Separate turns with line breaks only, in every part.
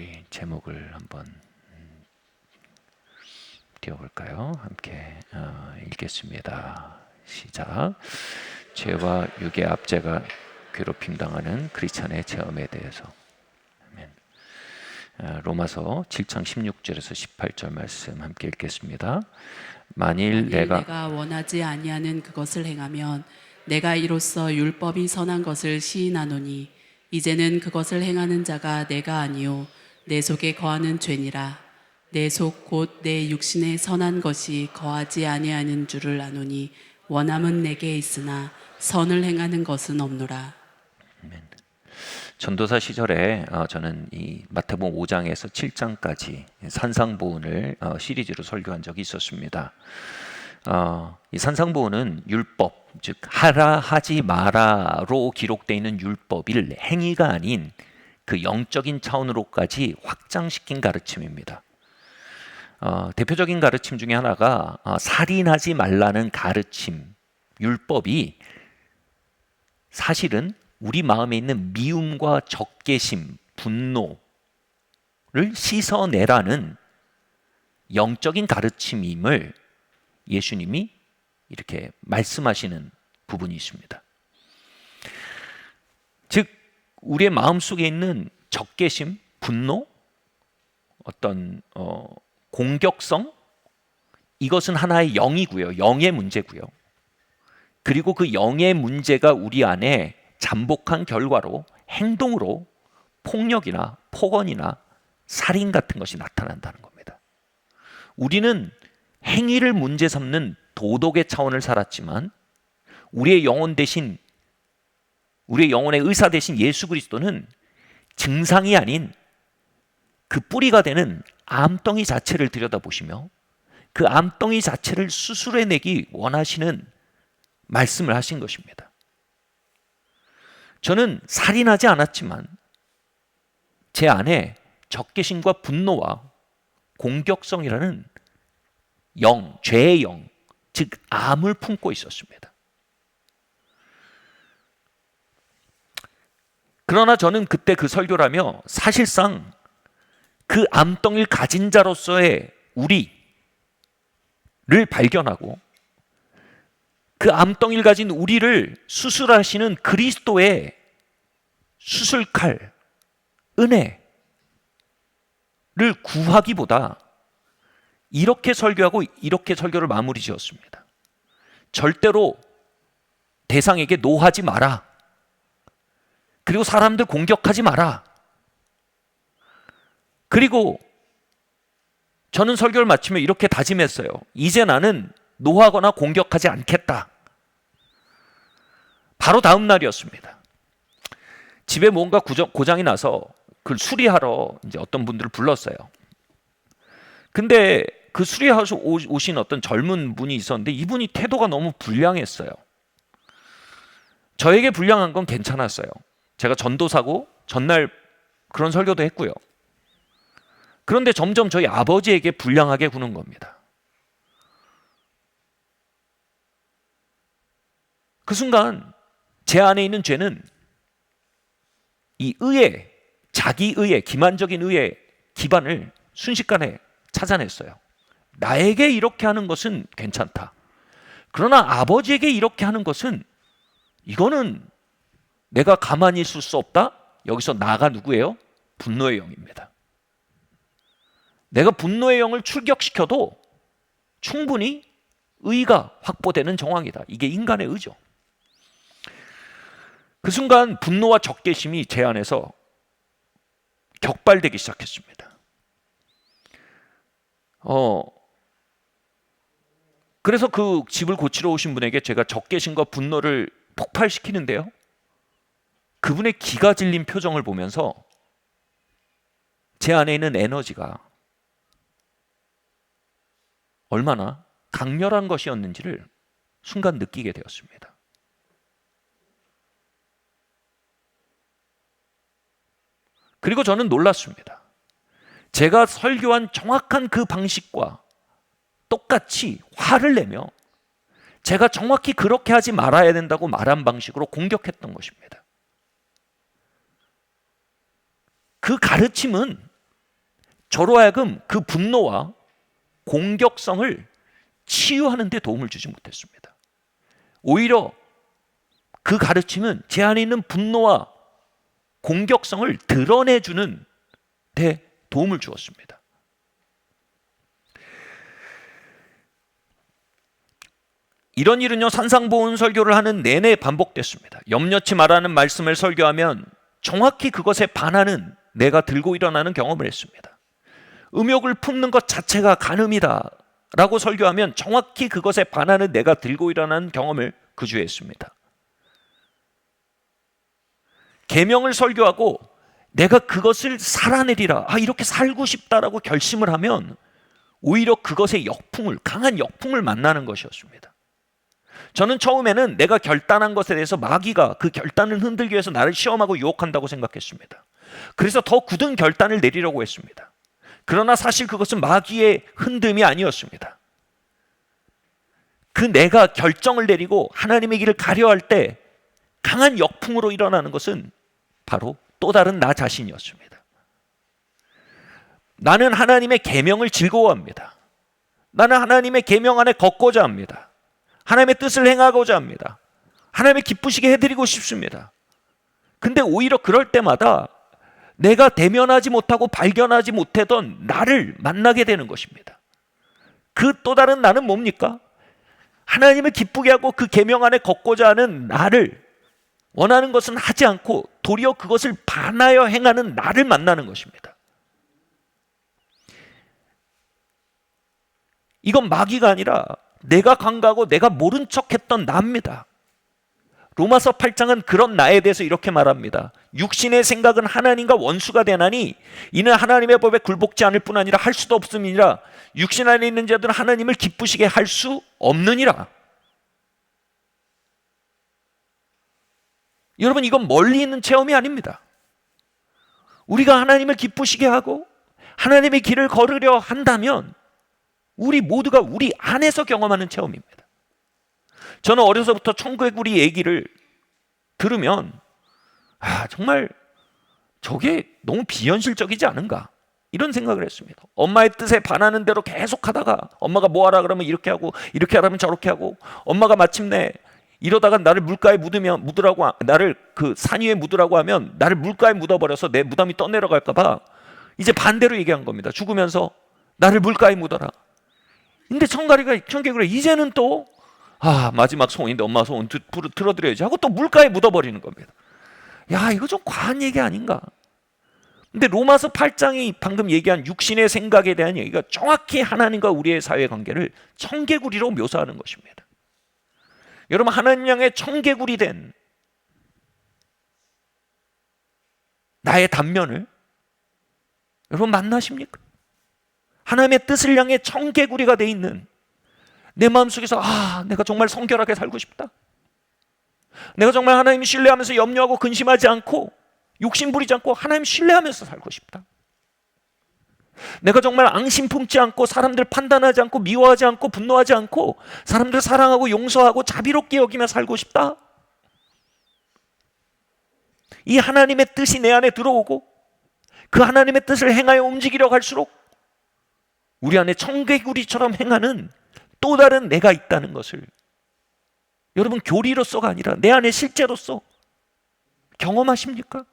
우리 제목을 한번 띄워볼까요? 함께 읽겠습니다. 시작. 죄와 육의 압제가 괴롭힘 당하는 크리스찬의 체험에 대해서. 아멘. 로마서 7장 16절에서 18절 말씀 함께 읽겠습니다. 만일 내가
원하지 아니하는 그것을 행하면 내가 이로써 율법이 선한 것을 시인하노니 이제는 그것을 행하는 자가 내가 아니요 내 속에 거하는 죄니라. 내 속 곧 내 육신에 선한 것이 거하지 아니하는 줄을 아노니 원함은 내게 있으나 선을 행하는 것은 없노라.
아멘. 전도사 시절에 저는 이 마태복음 5장에서 7장까지 산상보훈을 시리즈로 설교한 적이 있었습니다. 이 산상보훈은 율법, 즉 하라 하지 마라로 기록되어 있는 율법을 행위가 아닌 그 영적인 차원으로까지 확장시킨 가르침입니다. 대표적인 가르침 중에 하나가 살인하지 말라는 가르침, 율법이 사실은 우리 마음에 있는 미움과 적개심, 분노를 씻어내라는 영적인 가르침임을 예수님이 이렇게 말씀하시는 부분이 있습니다. 즉 우리의 마음속에 있는 적개심, 분노, 어떤 공격성, 이것은 하나의 영이고요. 영의 문제고요. 그리고 그 영의 문제가 우리 안에 잠복한 결과로 행동으로 폭력이나 폭언이나 살인 같은 것이 나타난다는 겁니다. 우리는 행위를 문제 삼는 도덕의 차원을 살았지만 우리의 영혼 대신, 우리의 영혼의 의사 대신 예수 그리스도는 증상이 아닌 그 뿌리가 되는 암덩이 자체를 들여다보시며 그 암덩이 자체를 수술해내기 원하시는 말씀을 하신 것입니다. 저는 살인하지 않았지만 제 안에 적개심과 분노와 공격성이라는 영, 죄의 영, 즉 암을 품고 있었습니다. 그러나 저는 그때 그 설교를 하며 사실상 그 암덩이를 가진 자로서의 우리를 발견하고 그 암덩이를 가진 우리를 수술하시는 그리스도의 수술칼, 은혜를 구하기보다 이렇게 설교하고 이렇게 설교를 마무리 지었습니다. 절대로 대상에게 노하지 마라. 그리고 사람들 공격하지 마라. 그리고 저는 설교를 마치며 이렇게 다짐했어요. 이제 나는 노하거나 공격하지 않겠다. 바로 다음 날이었습니다. 집에 뭔가 고장이 나서 그걸 수리하러 이제 어떤 분들을 불렀어요. 근데 그 수리하러 오신 어떤 젊은 분이 있었는데 이분이 태도가 너무 불량했어요. 저에게 불량한 건 괜찮았어요. 제가 전도사고 전날 그런 설교도 했고요. 그런데 점점 저희 아버지에게 불량하게 구는 겁니다. 그 순간 제 안에 있는 죄는 이 의에, 자기 의에, 기만적인 의에 기반을 순식간에 찾아냈어요. 나에게 이렇게 하는 것은 괜찮다. 그러나 아버지에게 이렇게 하는 것은 이거는 내가 가만히 있을 수 없다. 여기서 나가 누구예요? 분노의 영입니다. 내가 분노의 영을 출격시켜도 충분히 의가 확보되는 정황이다. 이게 인간의 의죠. 그 순간 분노와 적개심이 제 안에서 격발되기 시작했습니다. 그래서 그 집을 고치러 오신 분에게 제가 적개심과 분노를 폭발시키는데요. 그분의 기가 질린 표정을 보면서 제 안에 있는 에너지가 얼마나 강렬한 것이었는지를 순간 느끼게 되었습니다. 그리고 저는 놀랐습니다. 제가 설교한 정확한 그 방식과 똑같이 화를 내며 제가 정확히 그렇게 하지 말아야 된다고 말한 방식으로 공격했던 것입니다. 그 가르침은 저로 하여금 그 분노와 공격성을 치유하는 데 도움을 주지 못했습니다. 오히려 그 가르침은 제 안에 있는 분노와 공격성을 드러내주는 데 도움을 주었습니다. 이런 일은요, 산상보훈 설교를 하는 내내 반복됐습니다. 염려치 말라는 말씀을 설교하면 정확히 그것에 반하는 내가 들고 일어나는 경험을 했습니다. 음욕을 품는 것 자체가 간음이다 라고 설교하면 정확히 그것에 반하는 내가 들고 일어나는 경험을 그 주에 했습니다. 계명을 설교하고 내가 그것을 살아내리라, 이렇게 살고 싶다라고 결심을 하면 오히려 그것의 역풍을, 강한 역풍을 만나는 것이었습니다. 저는 처음에는 내가 결단한 것에 대해서 마귀가 그 결단을 흔들기 위해서 나를 시험하고 유혹한다고 생각했습니다. 그래서 더 굳은 결단을 내리려고 했습니다. 그러나 사실 그것은 마귀의 흔듦이 아니었습니다. 그 내가 결정을 내리고 하나님의 길을 가려 할 때 강한 역풍으로 일어나는 것은 바로 또 다른 나 자신이었습니다. 나는 하나님의 계명을 즐거워합니다. 나는 하나님의 계명 안에 걷고자 합니다. 하나님의 뜻을 행하고자 합니다. 하나님의 기쁘시게 해드리고 싶습니다. 근데 오히려 그럴 때마다 내가 대면하지 못하고 발견하지 못하던 나를 만나게 되는 것입니다. 그 또 다른 나는 뭡니까? 하나님을 기쁘게 하고 그 계명 안에 걷고자 하는 나를, 원하는 것은 하지 않고 도리어 그것을 반하여 행하는 나를 만나는 것입니다. 이건 마귀가 아니라 내가 간과하고 내가 모른 척했던 나입니다. 로마서 8장은 그런 나에 대해서 이렇게 말합니다. 육신의 생각은 하나님과 원수가 되나니 이는 하나님의 법에 굴복지 않을 뿐 아니라 할 수도 없음이니라. 육신 안에 있는 자들은 하나님을 기쁘시게 할 수 없느니라. 여러분, 이건 멀리 있는 체험이 아닙니다. 우리가 하나님을 기쁘시게 하고 하나님의 길을 걸으려 한다면 우리 모두가 우리 안에서 경험하는 체험입니다. 저는 어려서부터 천국의 우리 얘기를 들으면 정말 저게 너무 비현실적이지 않은가 이런 생각을 했습니다. 엄마의 뜻에 반하는 대로 계속 하다가 엄마가 뭐 하라 그러면 이렇게 하고 이렇게 하라면 저렇게 하고, 엄마가 마침내 이러다가 나를 물가에 묻으라고, 나를 그 산 위에 묻으라고 하면 나를 물가에 묻어버려서 내 무덤이 떠내려갈까 봐 이제 반대로 얘기한 겁니다. 죽으면서 나를 물가에 묻어라. 근데 청개구리가 이제는 또 마지막 소원인데 엄마 소원 들어드려야지 하고 또 물가에 묻어버리는 겁니다. 이거 좀 과한 얘기 아닌가? 근데 로마서 8장이 방금 얘기한 육신의 생각에 대한 얘기가 정확히 하나님과 우리의 사회관계를 청개구리로 묘사하는 것입니다. 여러분, 하나님 향해 청개구리 된 나의 단면을 여러분 만나십니까? 하나님의 뜻을 향해 청개구리가 돼 있는 내 마음속에서 내가 정말 성결하게 살고 싶다. 내가 정말 하나님 신뢰하면서 염려하고 근심하지 않고 욕심 부리지 않고 하나님 신뢰하면서 살고 싶다. 내가 정말 앙심 품지 않고 사람들 판단하지 않고 미워하지 않고 분노하지 않고 사람들 사랑하고 용서하고 자비롭게 여기며 살고 싶다. 이 하나님의 뜻이 내 안에 들어오고 그 하나님의 뜻을 행하여 움직이려고 할수록 우리 안에 청개구리처럼 행하는 또 다른 내가 있다는 것을 여러분, 교리로서가 아니라 내 안에 실제로서 경험하십니까?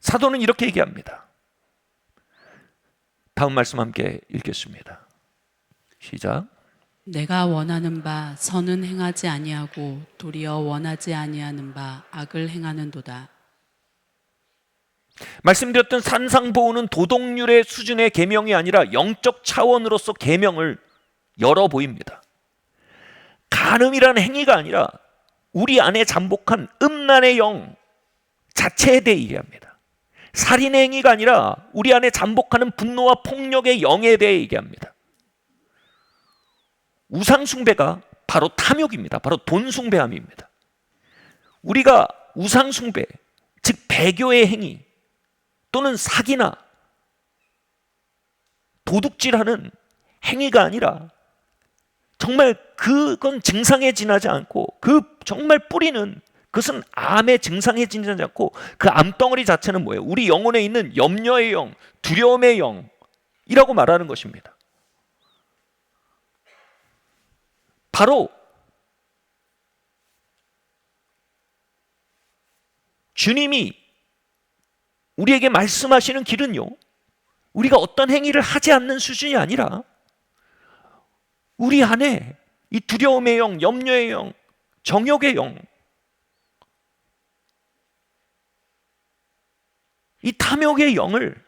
사도는 이렇게 얘기합니다. 다음 말씀 함께 읽겠습니다. 시작.
내가 원하는 바 선은 행하지 아니하고 도리어 원하지 아니하는 바 악을 행하는도다.
말씀드렸던 산상보훈은 도덕률의 수준의 계명이 아니라 영적 차원으로서 계명을 열어 보입니다. 간음이라는 행위가 아니라 우리 안에 잠복한 음란의 영 자체에 대해 얘기합니다. 살인의 행위가 아니라 우리 안에 잠복하는 분노와 폭력의 영에 대해 얘기합니다. 우상숭배가 바로 탐욕입니다. 바로 돈숭배함입니다. 우리가 우상숭배, 즉 배교의 행위 또는 사기나 도둑질하는 행위가 아니라 정말 그건 증상에 지나지 않고 그 정말 뿌리는 그것은 암의 증상에 지니지 않고 그 암덩어리 자체는 뭐예요? 우리 영혼에 있는 염려의 영, 두려움의 영이라고 말하는 것입니다. 바로 주님이 우리에게 말씀하시는 길은요, 우리가 어떤 행위를 하지 않는 수준이 아니라 우리 안에 이 두려움의 영, 염려의 영, 정욕의 영, 이 탐욕의 영을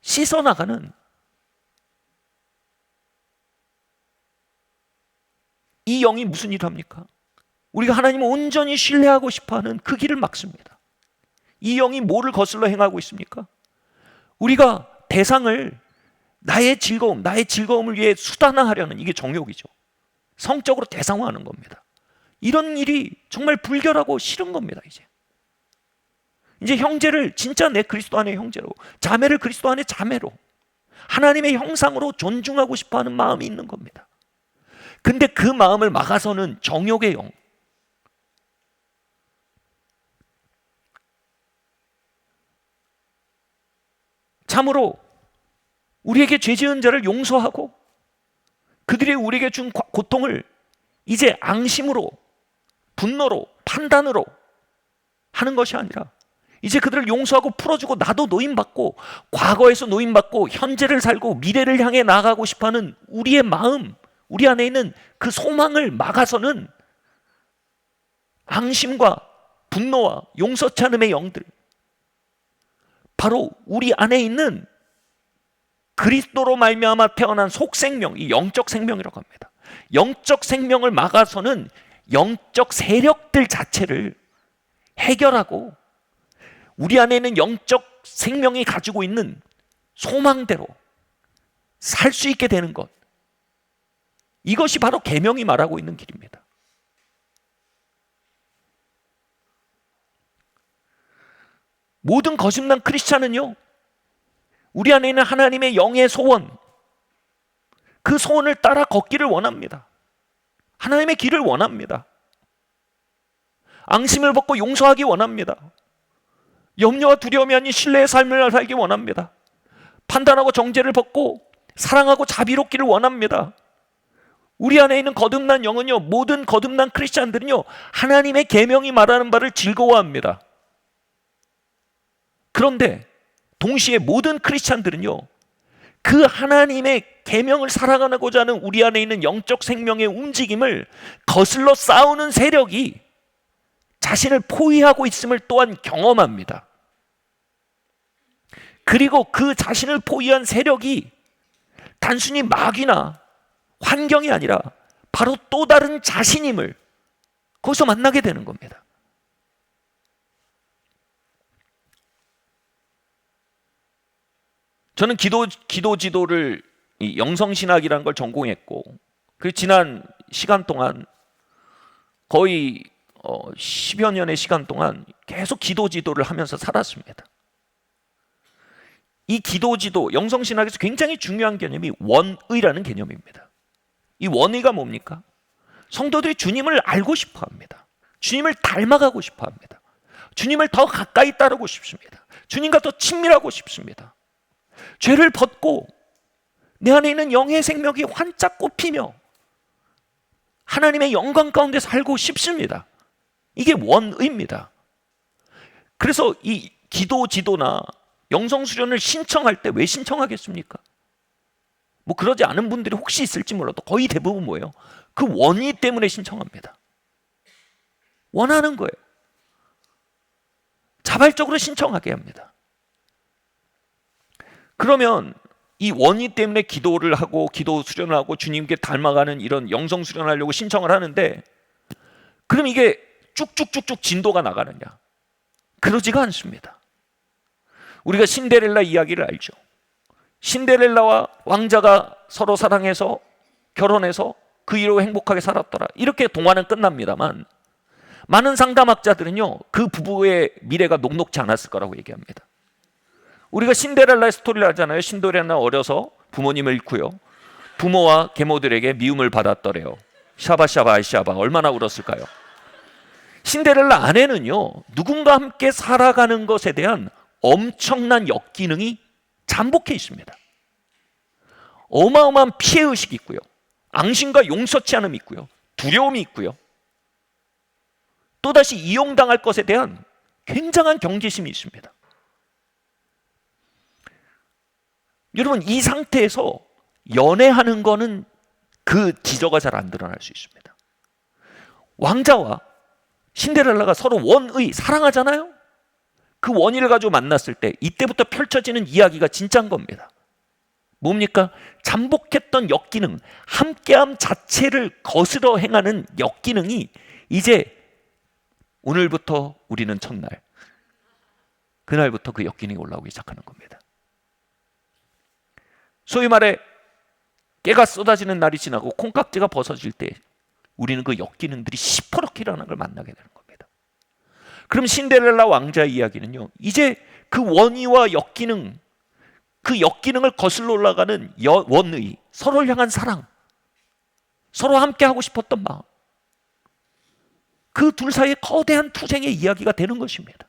씻어나가는 이 영이 무슨 일을 합니까? 우리가 하나님을 온전히 신뢰하고 싶어하는 그 길을 막습니다. 이 영이 뭐를 거슬러 행하고 있습니까? 우리가 대상을 나의 즐거움을 위해 수단화하려는, 이게 정욕이죠. 성적으로 대상화하는 겁니다. 이런 일이 정말 불결하고 싫은 겁니다. 이제 형제를 진짜 내 그리스도 안의 형제로, 자매를 그리스도 안의 자매로, 하나님의 형상으로 존중하고 싶어하는 마음이 있는 겁니다. 근데 그 마음을 막아서는 정욕의 영, 참으로 우리에게 죄 지은 자를 용서하고 그들이 우리에게 준 고통을 이제 앙심으로, 분노로, 판단으로 하는 것이 아니라 이제 그들을 용서하고 풀어주고 나도 노임받고, 과거에서 노임받고 현재를 살고 미래를 향해 나아가고 싶어하는 우리의 마음, 우리 안에 있는 그 소망을 막아서는 앙심과 분노와 용서치 않음의 영들, 바로 우리 안에 있는 그리스도로 말미암아 태어난 속생명, 이 영적 생명이라고 합니다. 영적 생명을 막아서는 영적 세력들 자체를 해결하고 우리 안에 있는 영적 생명이 가지고 있는 소망대로 살 수 있게 되는 것, 이것이 바로 계명이 말하고 있는 길입니다. 모든 거듭난 크리스찬은요, 우리 안에 있는 하나님의 영의 소원, 그 소원을 따라 걷기를 원합니다. 하나님의 길을 원합니다. 앙심을 벗고 용서하기 원합니다. 염려와 두려움이 아닌 신뢰의 삶을 살기 원합니다. 판단하고 정죄를 벗고 사랑하고 자비롭기를 원합니다. 우리 안에 있는 거듭난 영은요, 모든 거듭난 크리스찬들은요, 하나님의 계명이 말하는 바를 즐거워합니다. 그런데 동시에 모든 크리스찬들은요, 그 하나님의 계명을 살아가고자 하는 우리 안에 있는 영적 생명의 움직임을 거슬러 싸우는 세력이 자신을 포위하고 있음을 또한 경험합니다. 그리고 그 자신을 포위한 세력이 단순히 마귀나 환경이 아니라 바로 또 다른 자신임을 거기서 만나게 되는 겁니다. 저는 기도 지도를 영성신학이라는 걸 전공했고, 그 지난 시간 동안 거의 10여 년의 시간 동안 계속 기도 지도를 하면서 살았습니다. 이 기도 지도, 영성신학에서 굉장히 중요한 개념이 원의라는 개념입니다. 이 원의가 뭡니까? 성도들이 주님을 알고 싶어 합니다. 주님을 닮아가고 싶어 합니다. 주님을 더 가까이 따르고 싶습니다. 주님과 더 친밀하고 싶습니다. 죄를 벗고 내 안에 있는 영의 생명이 환짝 꽃피며 하나님의 영광 가운데 살고 싶습니다. 이게 원의입니다. 그래서 이 기도 지도나 영성 수련을 신청할 때 왜 신청하겠습니까? 뭐 그러지 않은 분들이 혹시 있을지 몰라도 거의 대부분 뭐예요? 그 원의 때문에 신청합니다. 원하는 거예요. 자발적으로 신청하게 합니다. 그러면 이 원의 때문에 기도를 하고 기도 수련을 하고 주님께 닮아가는 이런 영성 수련하려고 신청을 하는데, 그럼 이게 쭉쭉쭉쭉 진도가 나가느냐? 그러지가 않습니다. 우리가 신데렐라 이야기를 알죠. 신데렐라와 왕자가 서로 사랑해서 결혼해서 그 이후로 행복하게 살았더라, 이렇게 동화는 끝납니다만, 많은 상담학자들은요, 그 부부의 미래가 녹록지 않았을 거라고 얘기합니다. 우리가 신데렐라의 스토리를 하잖아요. 신데렐라 어려서 부모님을 잃고요, 부모와 계모들에게 미움을 받았더래요. 샤바샤바 아이샤바, 얼마나 울었을까요? 신데렐라 아내는요, 누군가 함께 살아가는 것에 대한 엄청난 역기능이 잠복해 있습니다. 어마어마한 피해의식이 있고요, 앙심과 용서치 않음이 있고요, 두려움이 있고요, 또다시 이용당할 것에 대한 굉장한 경계심이 있습니다. 여러분, 이 상태에서 연애하는 거는 그 기저가 잘 안 드러날 수 있습니다. 왕자와 신데렐라가 서로 원의, 사랑하잖아요. 그 원의를 가지고 만났을 때 이때부터 펼쳐지는 이야기가 진짜인 겁니다. 뭡니까? 잠복했던 역기능, 함께함 자체를 거스러 행하는 역기능이 이제 오늘부터 우리는 첫날, 그날부터 그 역기능이 올라오기 시작하는 겁니다. 소위 말해 깨가 쏟아지는 날이 지나고 콩깍지가 벗어질 때 우리는 그 역기능들이 시퍼렇게 일어나는 걸 만나게 되는 겁니다. 그럼 신데렐라 왕자의 이야기는요, 이제 그 원의와 역기능, 그 역기능을 거슬러 올라가는 원의, 서로를 향한 사랑, 서로 함께 하고 싶었던 마음, 그 둘 사이의 거대한 투쟁의 이야기가 되는 것입니다.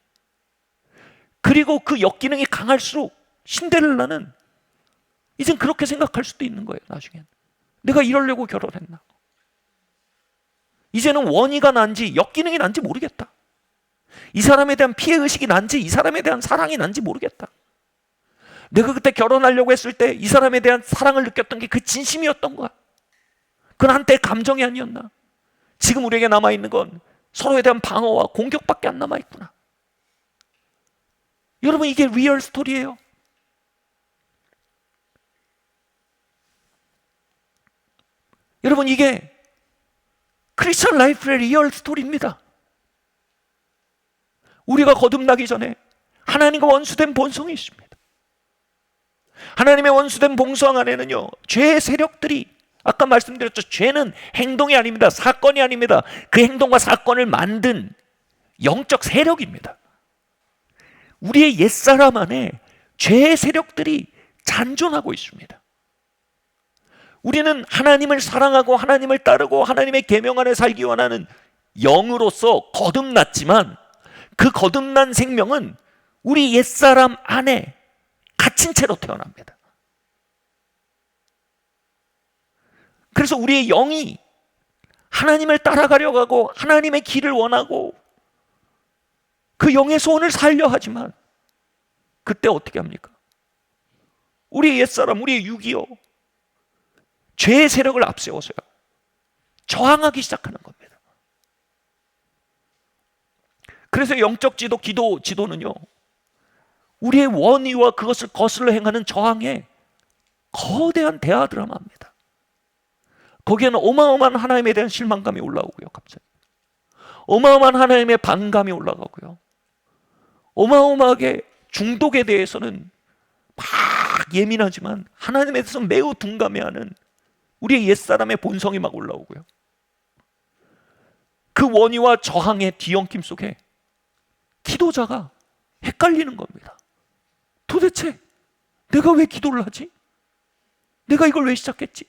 그리고 그 역기능이 강할수록 신데렐라는 이젠 그렇게 생각할 수도 있는 거예요. 나중엔 내가 이러려고 결혼했나? 이제는 원의가 난지 역기능이 난지 모르겠다. 이 사람에 대한 피해의식이 난지 이 사람에 대한 사랑이 난지 모르겠다. 내가 그때 결혼하려고 했을 때 이 사람에 대한 사랑을 느꼈던 게 그 진심이었던 거야. 그건 한때 감정이 아니었나? 지금 우리에게 남아있는 건 서로에 대한 방어와 공격밖에 안 남아있구나. 여러분, 이게 리얼 스토리예요. 여러분, 이게 크리스천 라이프의 리얼 스토리입니다. 우리가 거듭나기 전에 하나님과 원수된 본성이 있습니다. 하나님의 원수된 본성 안에는요, 죄의 세력들이, 아까 말씀드렸죠, 죄는 행동이 아닙니다. 사건이 아닙니다. 그 행동과 사건을 만든 영적 세력입니다. 우리의 옛사람 안에 죄의 세력들이 잔존하고 있습니다. 우리는 하나님을 사랑하고 하나님을 따르고 하나님의 계명 안에 살기 원하는 영으로서 거듭났지만 그 거듭난 생명은 우리 옛사람 안에 갇힌 채로 태어납니다. 그래서 우리의 영이 하나님을 따라가려고 하고 하나님의 길을 원하고 그 영의 소원을 살려 하지만 그때 어떻게 합니까? 우리의 옛사람, 우리의 육이요, 죄의 세력을 앞세워서요 저항하기 시작하는 겁니다. 그래서 영적 지도, 기도 지도는요, 우리의 원의와 그것을 거슬러 행하는 저항에 거대한 대화 드라마입니다. 거기에는 어마어마한 하나님에 대한 실망감이 올라오고요, 갑자기 어마어마한 하나님의 반감이 올라가고요, 어마어마하게 중독에 대해서는 막 예민하지만 하나님에 대해서 매우 둔감해하는 우리의 옛사람의 본성이 막 올라오고요, 그 원의와 저항의 뒤엉킴 속에 기도자가 헷갈리는 겁니다. 도대체 내가 왜 기도를 하지? 내가 이걸 왜 시작했지?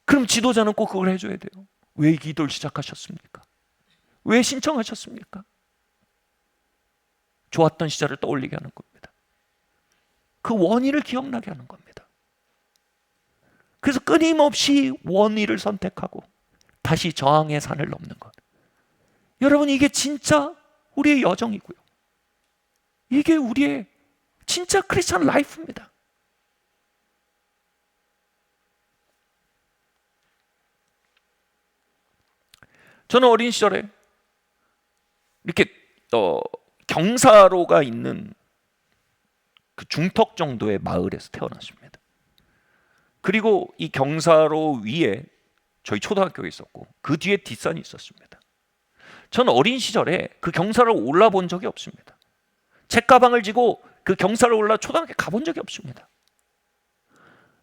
그럼 지도자는 꼭 그걸 해줘야 돼요. 왜 이 기도를 시작하셨습니까? 왜 신청하셨습니까? 좋았던 시절을 떠올리게 하는 겁니다. 그 원의를 기억나게 하는 겁니다. 그래서 끊임없이 원의를 선택하고 다시 저항의 산을 넘는 것. 여러분, 이게 진짜 우리의 여정이고요, 이게 우리의 진짜 크리스천 라이프입니다. 저는 어린 시절에 이렇게 경사로가 있는 그 중턱 정도의 마을에서 태어났습니다. 그리고 이 경사로 위에 저희 초등학교가 있었고 그 뒤에 뒷산이 있었습니다. 저는 어린 시절에 그 경사를 올라본 적이 없습니다. 책가방을 지고 그 경사를 올라 초등학교 가본 적이 없습니다.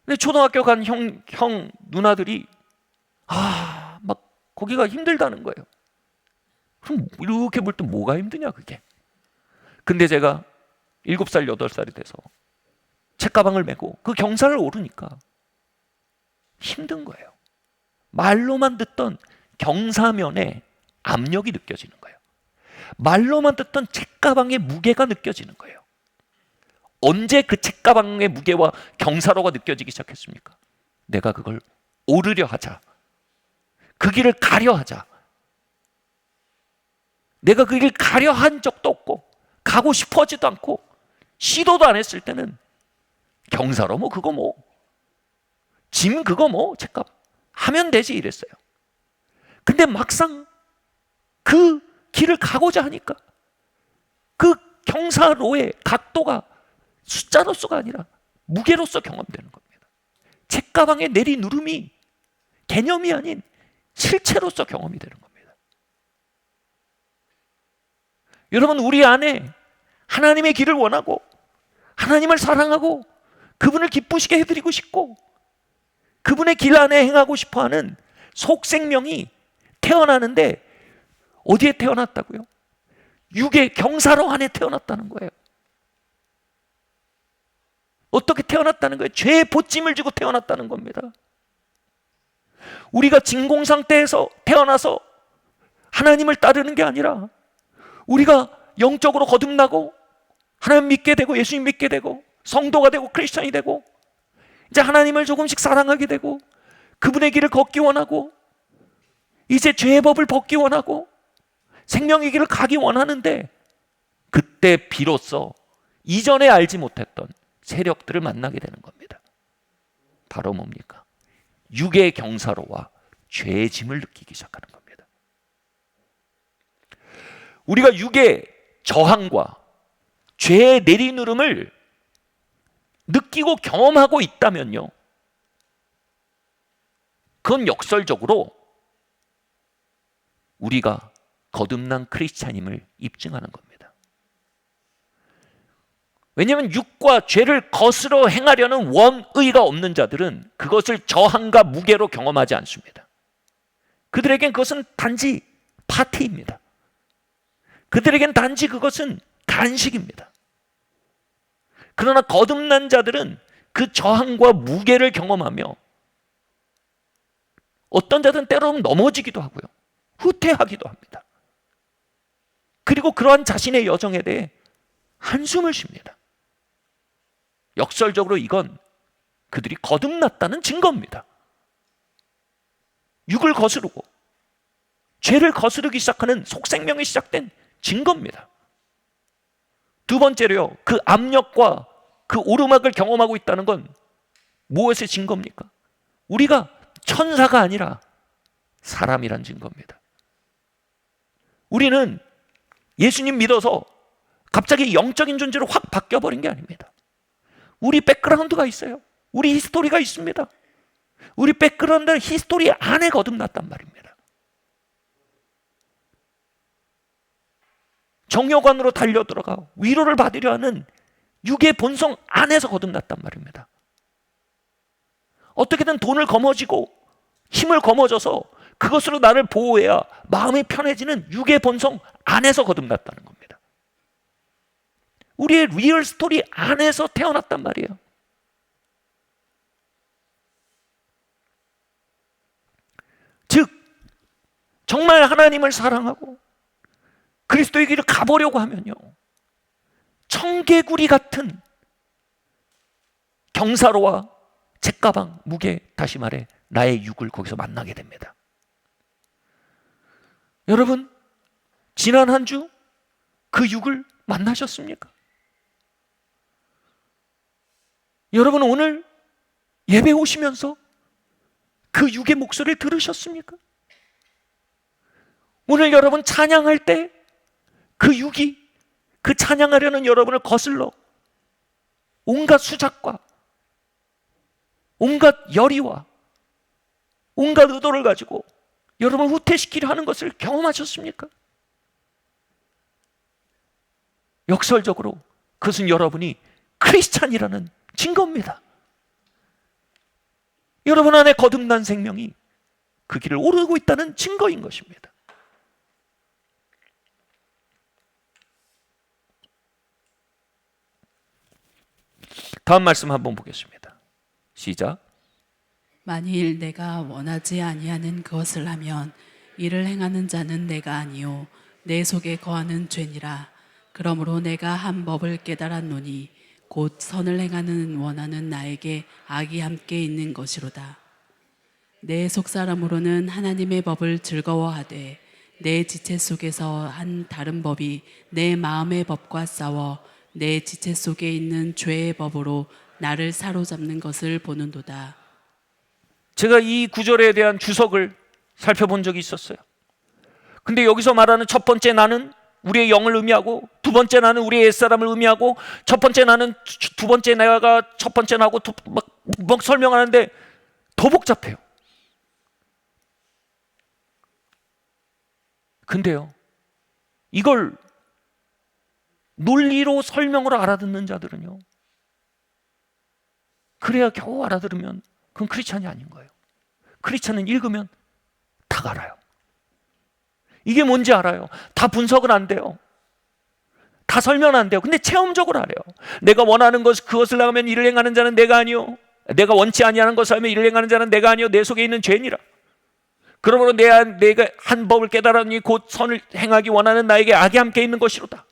근데 초등학교 간 형 누나들이 막 거기가 힘들다는 거예요. 그럼 이렇게 볼 때 뭐가 힘드냐 그게. 근데 제가 7살 8살이 돼서 책가방을 메고 그 경사를 오르니까 힘든 거예요. 말로만 듣던 경사면에 압력이 느껴지는 거예요. 말로만 듣던 책가방의 무게가 느껴지는 거예요. 언제 그 책가방의 무게와 경사로가 느껴지기 시작했습니까? 내가 그걸 오르려 하자. 그 길을 가려 하자. 내가 그 길을 가려 한 적도 없고 가고 싶어하지도 않고 시도도 안 했을 때는 경사로 뭐 그거 뭐 짐 그거 뭐 책가방 하면 되지 이랬어요. 근데 막상 그 길을 가고자 하니까 그 경사로의 각도가 숫자로서가 아니라 무게로서 경험되는 겁니다. 책가방의 내리누름이 개념이 아닌 실체로서 경험이 되는 겁니다. 여러분, 우리 안에 하나님의 길을 원하고 하나님을 사랑하고 그분을 기쁘시게 해드리고 싶고 그분의 길 안에 행하고 싶어하는 속생명이 태어나는데 어디에 태어났다고요? 육의 경사로 안에 태어났다는 거예요. 어떻게 태어났다는 거예요? 죄의 보찜을 지고 태어났다는 겁니다. 우리가 진공 상태에서 태어나서 하나님을 따르는 게 아니라 우리가 영적으로 거듭나고 하나님 믿게 되고 예수님 믿게 되고 성도가 되고 크리스천이 되고 이제 하나님을 조금씩 사랑하게 되고 그분의 길을 걷기 원하고 이제 죄의 법을 벗기 원하고 생명의 길을 가기 원하는데 그때 비로소 이전에 알지 못했던 세력들을 만나게 되는 겁니다. 바로 뭡니까? 육의 경사로와 죄의 짐을 느끼기 시작하는 겁니다. 우리가 육의 저항과 죄의 내리누름을 느끼고 경험하고 있다면요, 그건 역설적으로 우리가 거듭난 크리스찬임을 입증하는 겁니다. 왜냐하면 육과 죄를 거스러 행하려는 원의가 없는 자들은 그것을 저항과 무게로 경험하지 않습니다. 그들에겐 그것은 단지 파티입니다. 그들에겐 단지 그것은 간식입니다. 그러나 거듭난 자들은 그 저항과 무게를 경험하며 어떤 자들은 때로는 넘어지기도 하고요, 후퇴하기도 합니다. 그리고 그러한 자신의 여정에 대해 한숨을 쉽니다. 역설적으로 이건 그들이 거듭났다는 증거입니다. 육을 거스르고 죄를 거스르기 시작하는 속생명이 시작된 증거입니다. 두 번째로요, 그 압력과 그 오르막을 경험하고 있다는 건 무엇의 증거입니까? 우리가 천사가 아니라 사람이란 증거입니다. 우리는 예수님 믿어서 갑자기 영적인 존재로 확 바뀌어버린 게 아닙니다. 우리 백그라운드가 있어요. 우리 히스토리가 있습니다. 우리 백그라운드 히스토리 안에 거듭났단 말입니다. 정욕관으로 달려들어가 위로를 받으려 하는 육의 본성 안에서 거듭났단 말입니다. 어떻게든 돈을 거머쥐고 힘을 거머져서 그것으로 나를 보호해야 마음이 편해지는 육의 본성 안에서 거듭났다는 겁니다. 우리의 리얼 스토리 안에서 태어났단 말이에요. 즉 정말 하나님을 사랑하고 그리스도의 길을 가보려고 하면요, 청개구리 같은 경사로와 책가방, 무게, 다시 말해 나의 육을 거기서 만나게 됩니다. 여러분, 지난 한 주 그 육을 만나셨습니까? 여러분, 오늘 예배 오시면서 그 육의 목소리를 들으셨습니까? 오늘 여러분 찬양할 때 그 육이 그 찬양하려는 여러분을 거슬러 온갖 수작과 온갖 열의와 온갖 의도를 가지고 여러분을 후퇴시키려 하는 것을 경험하셨습니까? 역설적으로 그것은 여러분이 크리스찬이라는 증거입니다. 여러분 안에 거듭난 생명이 그 길을 오르고 있다는 증거인 것입니다. 다음 말씀 한번 보겠습니다. 시작.
만일 내가 원하지 아니하는 그것을 하면 이를 행하는 자는 내가 아니요 내 속에 거하는 죄니라. 그러므로 내가 한 법을 깨달았노니 곧 선을 행하는 원하는 나에게 악이 함께 있는 것이로다. 내 속사람으로는 하나님의 법을 즐거워하되 내 지체 속에서 한 다른 법이 내 마음의 법과 싸워 내 지체 속에 있는 죄의 법으로 나를 사로잡는 것을 보는도다.
제가 이 구절에 대한 주석을 살펴본 적이 있었어요. 근데 여기서 말하는 첫 번째 나는 우리의 영을 의미하고, 두 번째 나는 우리의 옛사람을 의미하고, 첫 번째 나는 두 번째 내가 첫 번째 나고 막 설명하는데 더 복잡해요. 근데요, 이걸 논리로 설명으로 알아듣는 자들은요, 그래야 겨우 알아들으면 그건 크리스찬이 아닌 거예요. 크리스찬은 읽으면 다 알아요. 이게 뭔지 알아요. 다 분석은 안 돼요. 다 설명은 안 돼요. 근데 체험적으로 알아요. 내가 원하는 것, 그것을 하면 이를 행하는 자는 내가 아니요 내가 원치 아니하는 것을 하면 이를 행하는 자는 내가 아니요 내 속에 있는 죄니라. 그러므로 내가 한 법을 깨달았니 곧 선을 행하기 원하는 나에게 악이 함께 있는 것이로다.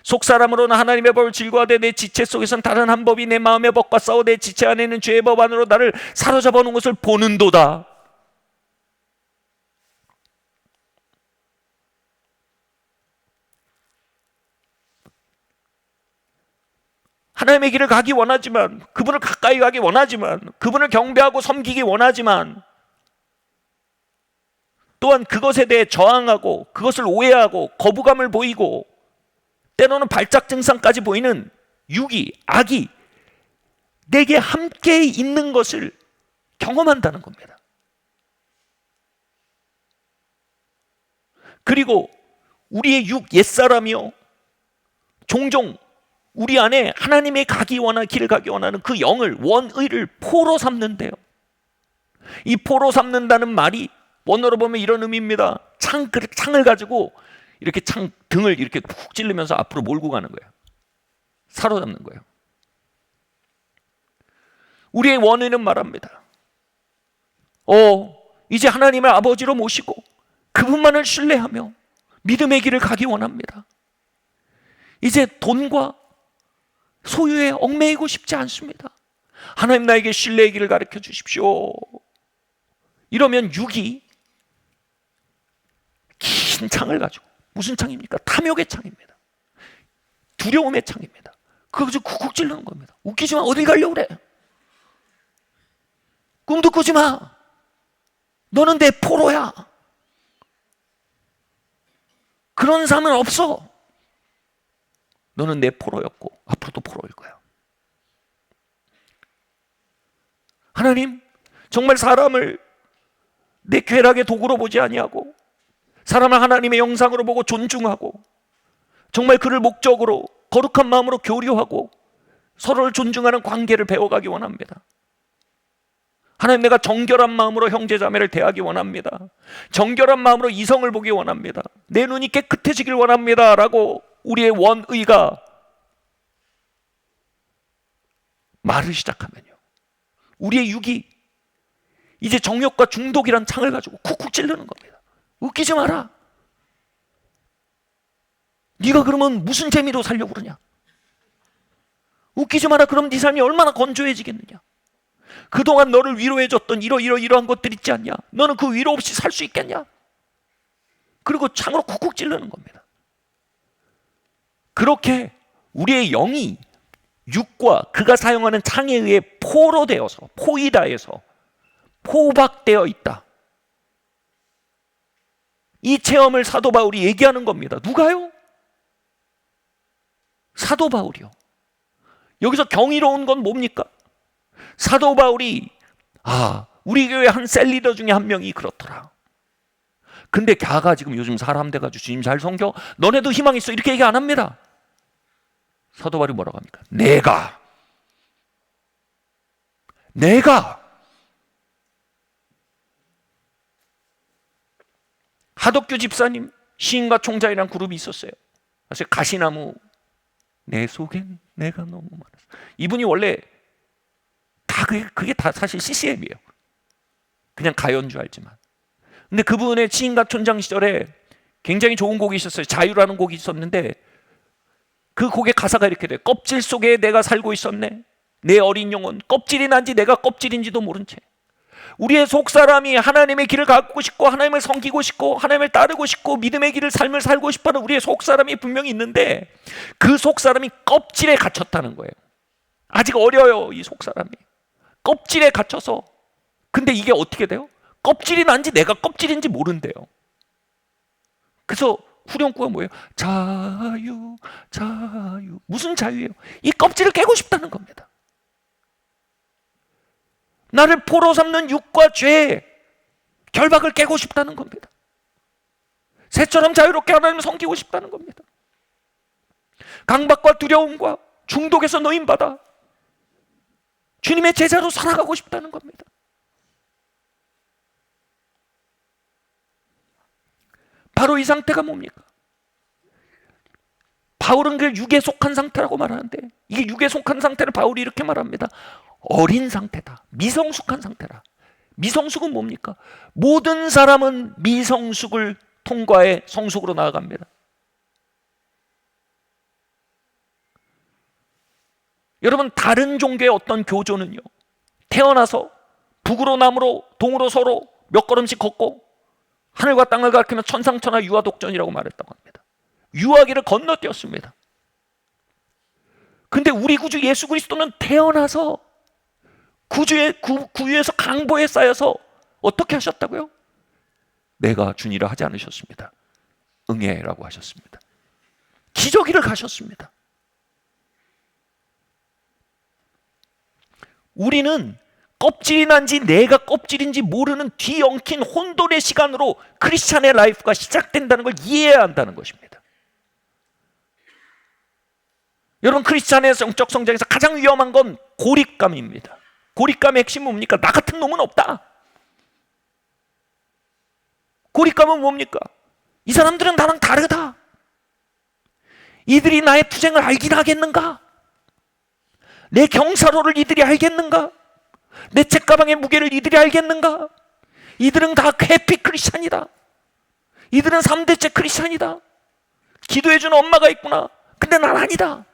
속사람으로는 하나님의 법을 즐거워하되 내 지체 속에선 다른 한 법이 내 마음의 법과 싸워 내 지체 안에 있는 죄의 법 안으로 나를 사로잡아 놓은 것을 보는도다. 하나님의 길을 가기 원하지만, 그분을 가까이 가기 원하지만, 그분을 경배하고 섬기기 원하지만, 또한 그것에 대해 저항하고 그것을 오해하고 거부감을 보이고 때로는 발작 증상까지 보이는 육이, 악이 내게 함께 있는 것을 경험한다는 겁니다. 그리고 우리의 육 옛사람이요, 종종 우리 안에 하나님의 길을 가기 원하는 그 영을, 원의를 포로 삼는데요. 이 포로 삼는다는 말이 원어로 보면 이런 의미입니다. 창을 가지고 이렇게 등을 이렇게 푹 찌르면서 앞으로 몰고 가는 거예요. 사로잡는 거예요. 우리의 원의는 말합니다. 이제 하나님을 아버지로 모시고 그분만을 신뢰하며 믿음의 길을 가기 원합니다. 이제 돈과 소유에 얽매이고 싶지 않습니다. 하나님 나에게 신뢰의 길을 가르쳐 주십시오. 이러면 육이 긴 창을 가지고, 무슨 창입니까? 탐욕의 창입니다. 두려움의 창입니다. 그거 가지고 쿡쿡 찔르는 겁니다. 웃기지 마. 어딜 가려고 그래? 꿈도 꾸지 마. 너는 내 포로야. 그런 삶은 없어. 너는 내 포로였고 앞으로도 포로일 거야. 하나님, 정말 사람을 내 쾌락의 도구로 보지 아니하고 사람을 하나님의 영상으로 보고 존중하고 정말 그를 목적으로 거룩한 마음으로 교류하고 서로를 존중하는 관계를 배워가기 원합니다. 하나님, 내가 정결한 마음으로 형제자매를 대하기 원합니다. 정결한 마음으로 이성을 보기 원합니다. 내 눈이 깨끗해지길 원합니다 라고 우리의 원의가 말을 시작하면요, 우리의 육이 이제 정욕과 중독이란 창을 가지고 쿡쿡 찌르는 겁니다. 웃기지 마라. 네가 그러면 무슨 재미로 살려고 그러냐? 웃기지 마라. 그럼 네 삶이 얼마나 건조해지겠느냐? 그동안 너를 위로해줬던 이러한 것들 있지 않냐? 너는 그 위로 없이 살 수 있겠냐? 그리고 창으로 쿡쿡 찌르는 겁니다. 그렇게 우리의 영이 육과 그가 사용하는 창에 의해 포로되어서, 포위다해서 포박되어 있다. 이 체험을 사도 바울이 얘기하는 겁니다. 누가요? 사도 바울이요. 여기서 경이로운 건 뭡니까? 사도 바울이 우리 교회 한 셀리더 중에 한 명이 그렇더라. 근데 걔가 지금 요즘 사람 돼가지고 주님 잘 섬겨? 너네도 희망 있어? 이렇게 얘기 안 합니다. 사도 바울이 뭐라고 합니까? 내가 하덕규 집사님 시인과 총자이라는 그룹이 있었어요. 그래서 가시나무 내 속엔 내가 너무 많았어. 이분이 원래 다 그게 다 사실 CCM이에요. 그냥 가요인 줄 알지만 근데 그분의 치인가 촌장 시절에 굉장히 좋은 곡이 있었어요. 자유라는 곡이 있었는데 그 곡의 가사가 이렇게 돼요. 껍질 속에 내가 살고 있었네. 내 어린 영혼, 껍질이 난지 내가 껍질인지도 모른 채. 우리의 속사람이 하나님의 길을 갖고 싶고 하나님을 섬기고 싶고 하나님을 따르고 싶고 믿음의 길을 삶을 살고 싶어하는 우리의 속사람이 분명히 있는데 그 속사람이 껍질에 갇혔다는 거예요. 아직 어려요, 이 속사람이. 껍질에 갇혀서. 근데 이게 어떻게 돼요? 껍질이 난지 내가 껍질인지 모른대요. 그래서 후렴구가 뭐예요? 자유, 자유. 무슨 자유예요? 이 껍질을 깨고 싶다는 겁니다. 나를 포로 삼는 육과 죄의 결박을 깨고 싶다는 겁니다. 새처럼 자유롭게 하나님을 섬기고 싶다는 겁니다. 강박과 두려움과 중독에서 노임받아 주님의 제자로 살아가고 싶다는 겁니다. 바로 이 상태가 뭡니까? 바울은 그 육에 속한 상태라고 말하는데 이게 육에 속한 상태를 바울이 이렇게 말합니다. 어린 상태다. 미성숙한 상태라. 미성숙은 뭡니까? 모든 사람은 미성숙을 통과해 성숙으로 나아갑니다. 여러분, 다른 종교의 어떤 교조는요, 태어나서 북으로 남으로 동으로 서로 몇 걸음씩 걷고 하늘과 땅을 가리키며 천상천하 유아독전이라고 말했다고 합니다. 유아기를 건너뛰었습니다. 근데 우리 구주 예수 그리스도는 태어나서 구유에서 강보에 쌓여서 어떻게 하셨다고요? 내가 주니라 하지 않으셨습니다. 응애라고 하셨습니다. 기저귀를 가셨습니다. 우리는 껍질이 난지 내가 껍질인지 모르는 뒤엉킨 혼돈의 시간으로 크리스찬의 라이프가 시작된다는 걸 이해해야 한다는 것입니다. 여러분, 크리스찬의 영적 성장에서 가장 위험한 건 고립감입니다. 고립감의 핵심은 뭡니까? 나 같은 놈은 없다. 고립감은 뭡니까? 이 사람들은 나랑 다르다. 이들이 나의 투쟁을 알긴 하겠는가? 내 경사로를 이들이 알겠는가? 내 책가방의 무게를 이들이 알겠는가? 이들은 다 해피 크리스찬이다. 이들은 3대째 크리스찬이다. 기도해주는 엄마가 있구나. 근데 난 아니다.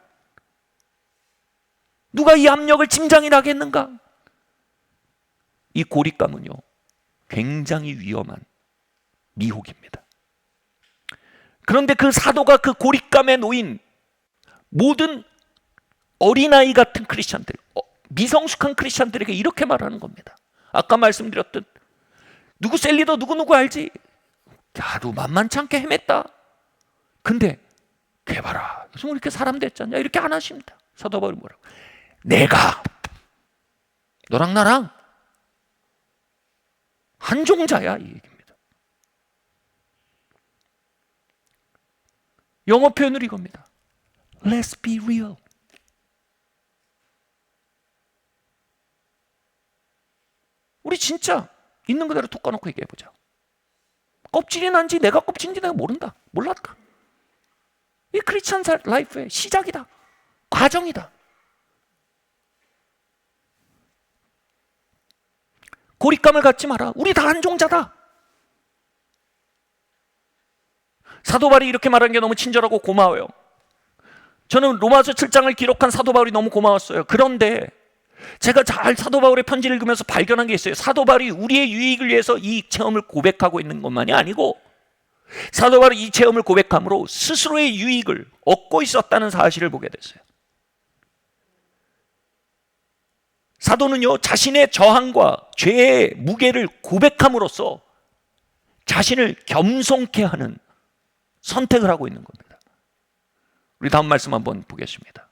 누가 이 압력을 짐작이나 하겠는가? 이 고립감은요, 굉장히 위험한 미혹입니다. 그런데 그 사도가 그 고립감에 놓인 모든 어린아이 같은 크리스찬들, 미성숙한 크리스찬들에게 이렇게 말하는 겁니다. 아까 말씀드렸던 누구 셀리더 누구 알지? 야, 너 만만치 않게 헤맸다. 근데 걔 봐라, 요즘 이렇게 사람 됐잖냐? 이렇게 안 하십니다. 사도 바울이 뭐라고? 내가 너랑 나랑 한 종자야, 이 얘기입니다. 영어 표현으로 이겁니다. Let's be real. 우리 진짜 있는 그대로 툭 까놓고 얘기해보자. 껍질이 난지 내가 껍질인지 내가 몰랐다. 이 크리스찬 라이프의 시작이다. 과정이다. 고립감을 갖지 마라. 우리 다 한 종자다. 사도 바울이 이렇게 말하는 게 너무 친절하고 고마워요. 저는 로마서 7장을 기록한 사도 바울이 너무 고마웠어요. 그런데 제가 잘 사도 바울의 편지를 읽으면서 발견한 게 있어요. 사도 바울이 우리의 유익을 위해서 이 체험을 고백하고 있는 것만이 아니고 사도 바울이 이 체험을 고백함으로 스스로의 유익을 얻고 있었다는 사실을 보게 됐어요. 사도는요, 자신의 저항과 죄의 무게를 고백함으로써 자신을 겸손케 하는 선택을 하고 있는 겁니다. 우리 다음 말씀 한번 보겠습니다.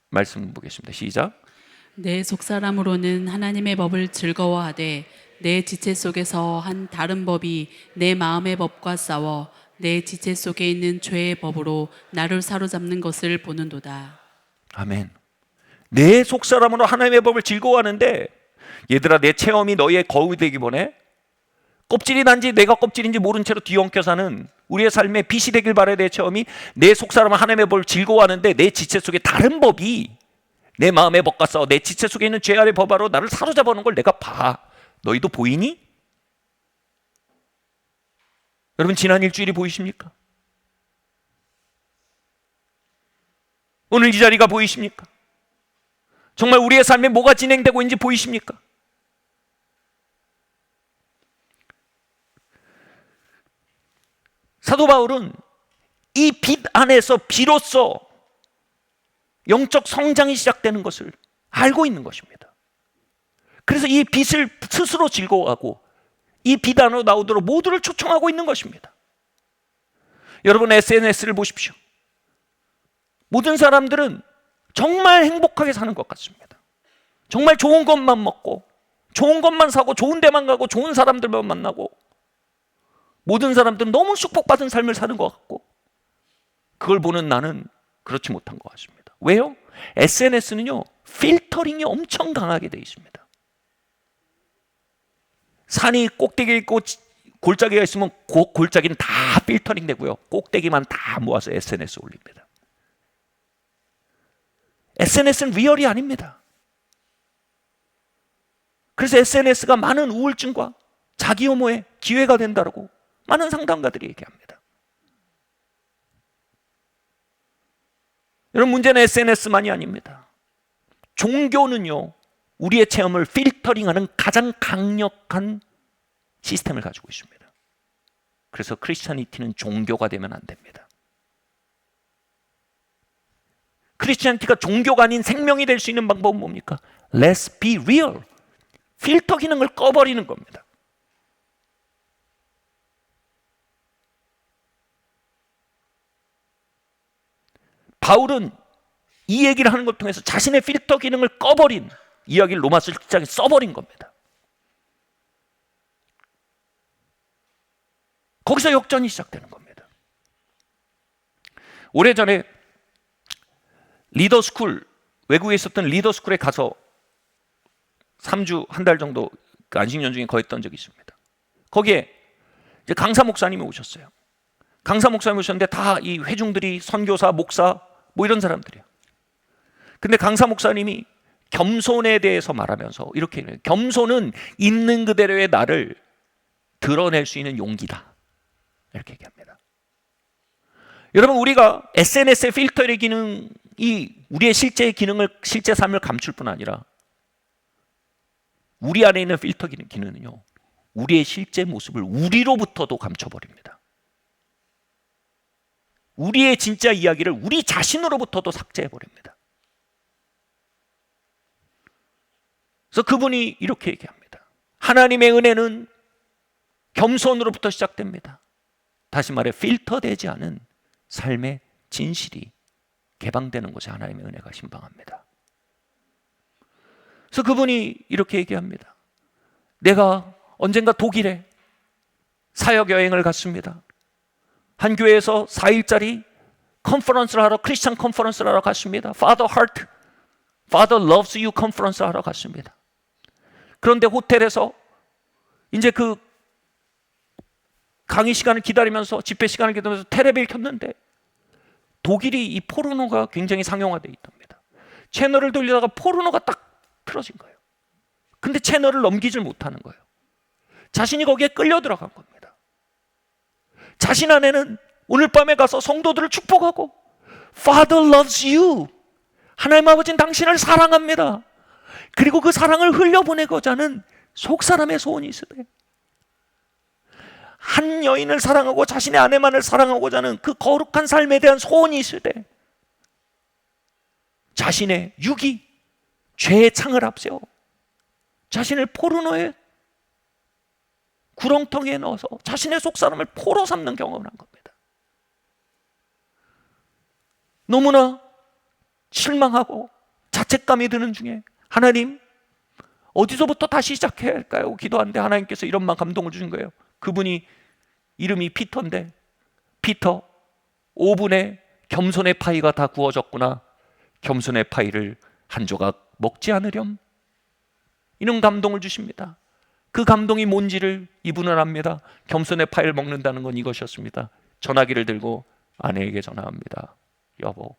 말씀 보겠습니다. 시작.
내 속사람으로는 하나님의 법을 즐거워하되 내 지체 속에서 한 다른 법이 내 마음의 법과 싸워 내 지체 속에 있는 죄의 법으로 나를 사로잡는 것을 보는도다.
아멘. 내 속사람으로 하나님의 법을 즐거워하는데, 얘들아, 내 체험이 너희의 거울이 되기 원해? 껍질이 난지 내가 껍질인지 모른 채로 뒤엉켜 사는 우리의 삶에 빛이 되길 바래. 내 체험이 내 속사람은 하나님의 법을 즐거워하는데 내 지체 속에 다른 법이 내 마음의 법과 싸워 내 지체 속에 있는 죄 아래 법으로 나를 사로잡아 놓은 걸 내가 봐. 너희도 보이니? 여러분, 지난 일주일이 보이십니까? 오늘 이 자리가 보이십니까? 정말 우리의 삶에 뭐가 진행되고 있는지 보이십니까? 사도 바울은 이 빛 안에서 비로소 영적 성장이 시작되는 것을 알고 있는 것입니다. 그래서 이 빛을 스스로 즐거워하고 이 빛 안으로 나오도록 모두를 초청하고 있는 것입니다. 여러분, SNS를 보십시오. 모든 사람들은 정말 행복하게 사는 것 같습니다. 정말 좋은 것만 먹고 좋은 것만 사고 좋은 데만 가고 좋은 사람들만 만나고 모든 사람들은 너무 축복받은 삶을 사는 것 같고, 그걸 보는 나는 그렇지 못한 것 같습니다. 왜요? SNS는요 필터링이 엄청 강하게 되어 있습니다. 산이 꼭대기에 있고 골짜기가 있으면 골짜기는 다 필터링 되고요, 꼭대기만 다 모아서 SNS 올립니다. SNS는 리얼이 아닙니다. 그래서 SNS가 많은 우울증과 자기 혐오의 기회가 된다고 많은 상담가들이 얘기합니다. 여러분, 문제는 SNS만이 아닙니다. 종교는요 우리의 체험을 필터링하는 가장 강력한 시스템을 가지고 있습니다. 그래서 크리스찬이티는 종교가 되면 안 됩니다. 크리스찬이티가 종교가 아닌 생명이 될 수 있는 방법은 뭡니까? Let's be real. 필터 기능을 꺼버리는 겁니다. 바울은 이 얘기를 하는 것 통해서 자신의 필터 기능을 꺼버린 이야기를 로마서 7장에 써버린 겁니다. 거기서 역전이 시작되는 겁니다. 오래전에 리더스쿨, 외국에 있었던 리더스쿨에 가서 3주, 한 달 정도 그 안식연중에 거했던 적이 있습니다. 거기에 이제 강사 목사님이 오셨어요. 강사 목사님이 오셨는데 다 이 회중들이 선교사, 목사 뭐 이런 사람들이에요. 근데 강사 목사님이 겸손에 대해서 말하면서 이렇게 해요. 겸손은 있는 그대로의 나를 드러낼 수 있는 용기다, 이렇게 얘기합니다. 여러분, 우리가 SNS의 필터의 기능이 우리의 실제 기능을, 실제 삶을 감출 뿐 아니라 우리 안에 있는 필터 기능은요 우리의 실제 모습을 우리로부터도 감춰버립니다. 우리의 진짜 이야기를 우리 자신으로부터도 삭제해버립니다. 그래서 그분이 이렇게 얘기합니다. 하나님의 은혜는 겸손으로부터 시작됩니다. 다시 말해 필터되지 않은 삶의 진실이 개방되는 곳에 하나님의 은혜가 신방합니다. 그래서 그분이 이렇게 얘기합니다. 내가 언젠가 독일에 사역 여행을 갔습니다. 한 교회에서 4일짜리 컨퍼런스를 하러, 크리스찬 컨퍼런스를 하러 갔습니다. Father Heart, Father Loves You 컨퍼런스를 하러 갔습니다. 그런데 호텔에서 이제 그 강의 시간을 기다리면서, 집회 시간을 기다리면서 텔레비를 켰는데 독일이 이 포르노가 굉장히 상용화되어 있답니다. 채널을 돌리다가 포르노가 딱 틀어진 거예요. 근데 채널을 넘기질 못하는 거예요. 자신이 거기에 끌려 들어간 겁니다. 자신 안에는 오늘 밤에 가서 성도들을 축복하고 Father loves you, 하나님 아버지는 당신을 사랑합니다. 그리고 그 사랑을 흘려보내고자 하는 속사람의 소원이 있으되, 한 여인을 사랑하고 자신의 아내만을 사랑하고자 하는 그 거룩한 삶에 대한 소원이 있으되, 자신의 육이 죄의 창을 앞세워 자신을 포르노의 구렁텅이에 넣어서 자신의 속사람을 포로 삼는 경험을 한 겁니다. 너무나 실망하고 자책감이 드는 중에 하나님, 어디서부터 다시 시작해야 할까요? 기도하는데 하나님께서 이런만 감동을 주신 거예요. 그분이 이름이 피터인데, 피터, 오븐에 겸손의 파이가 다 구워졌구나. 겸손의 파이를 한 조각 먹지 않으렴. 이런 감동을 주십니다. 그 감동이 뭔지를 이분은 압니다. 겸손의 파이를 먹는다는 건 이것이었습니다. 전화기를 들고 아내에게 전화합니다. 여보,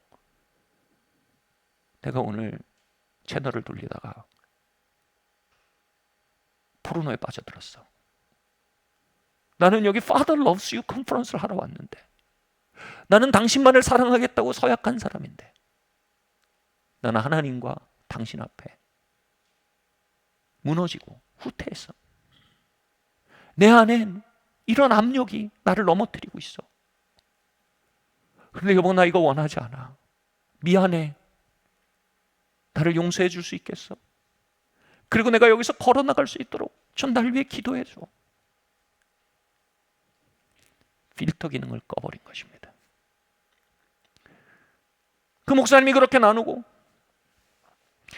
내가 오늘 채널을 돌리다가 포르노에 빠져들었어. 나는 여기 Father Loves You 컨퍼런스를 하러 왔는데, 나는 당신만을 사랑하겠다고 서약한 사람인데, 나는 하나님과 당신 앞에 무너지고 후퇴했어. 내 안엔 이런 압력이 나를 넘어뜨리고 있어. 그런데 여보, 나 이거 원하지 않아. 미안해. 나를 용서해 줄 수 있겠어? 그리고 내가 여기서 걸어 나갈 수 있도록 전 날 위해 기도해 줘. 필터 기능을 꺼버린 것입니다. 그 목사님이 그렇게 나누고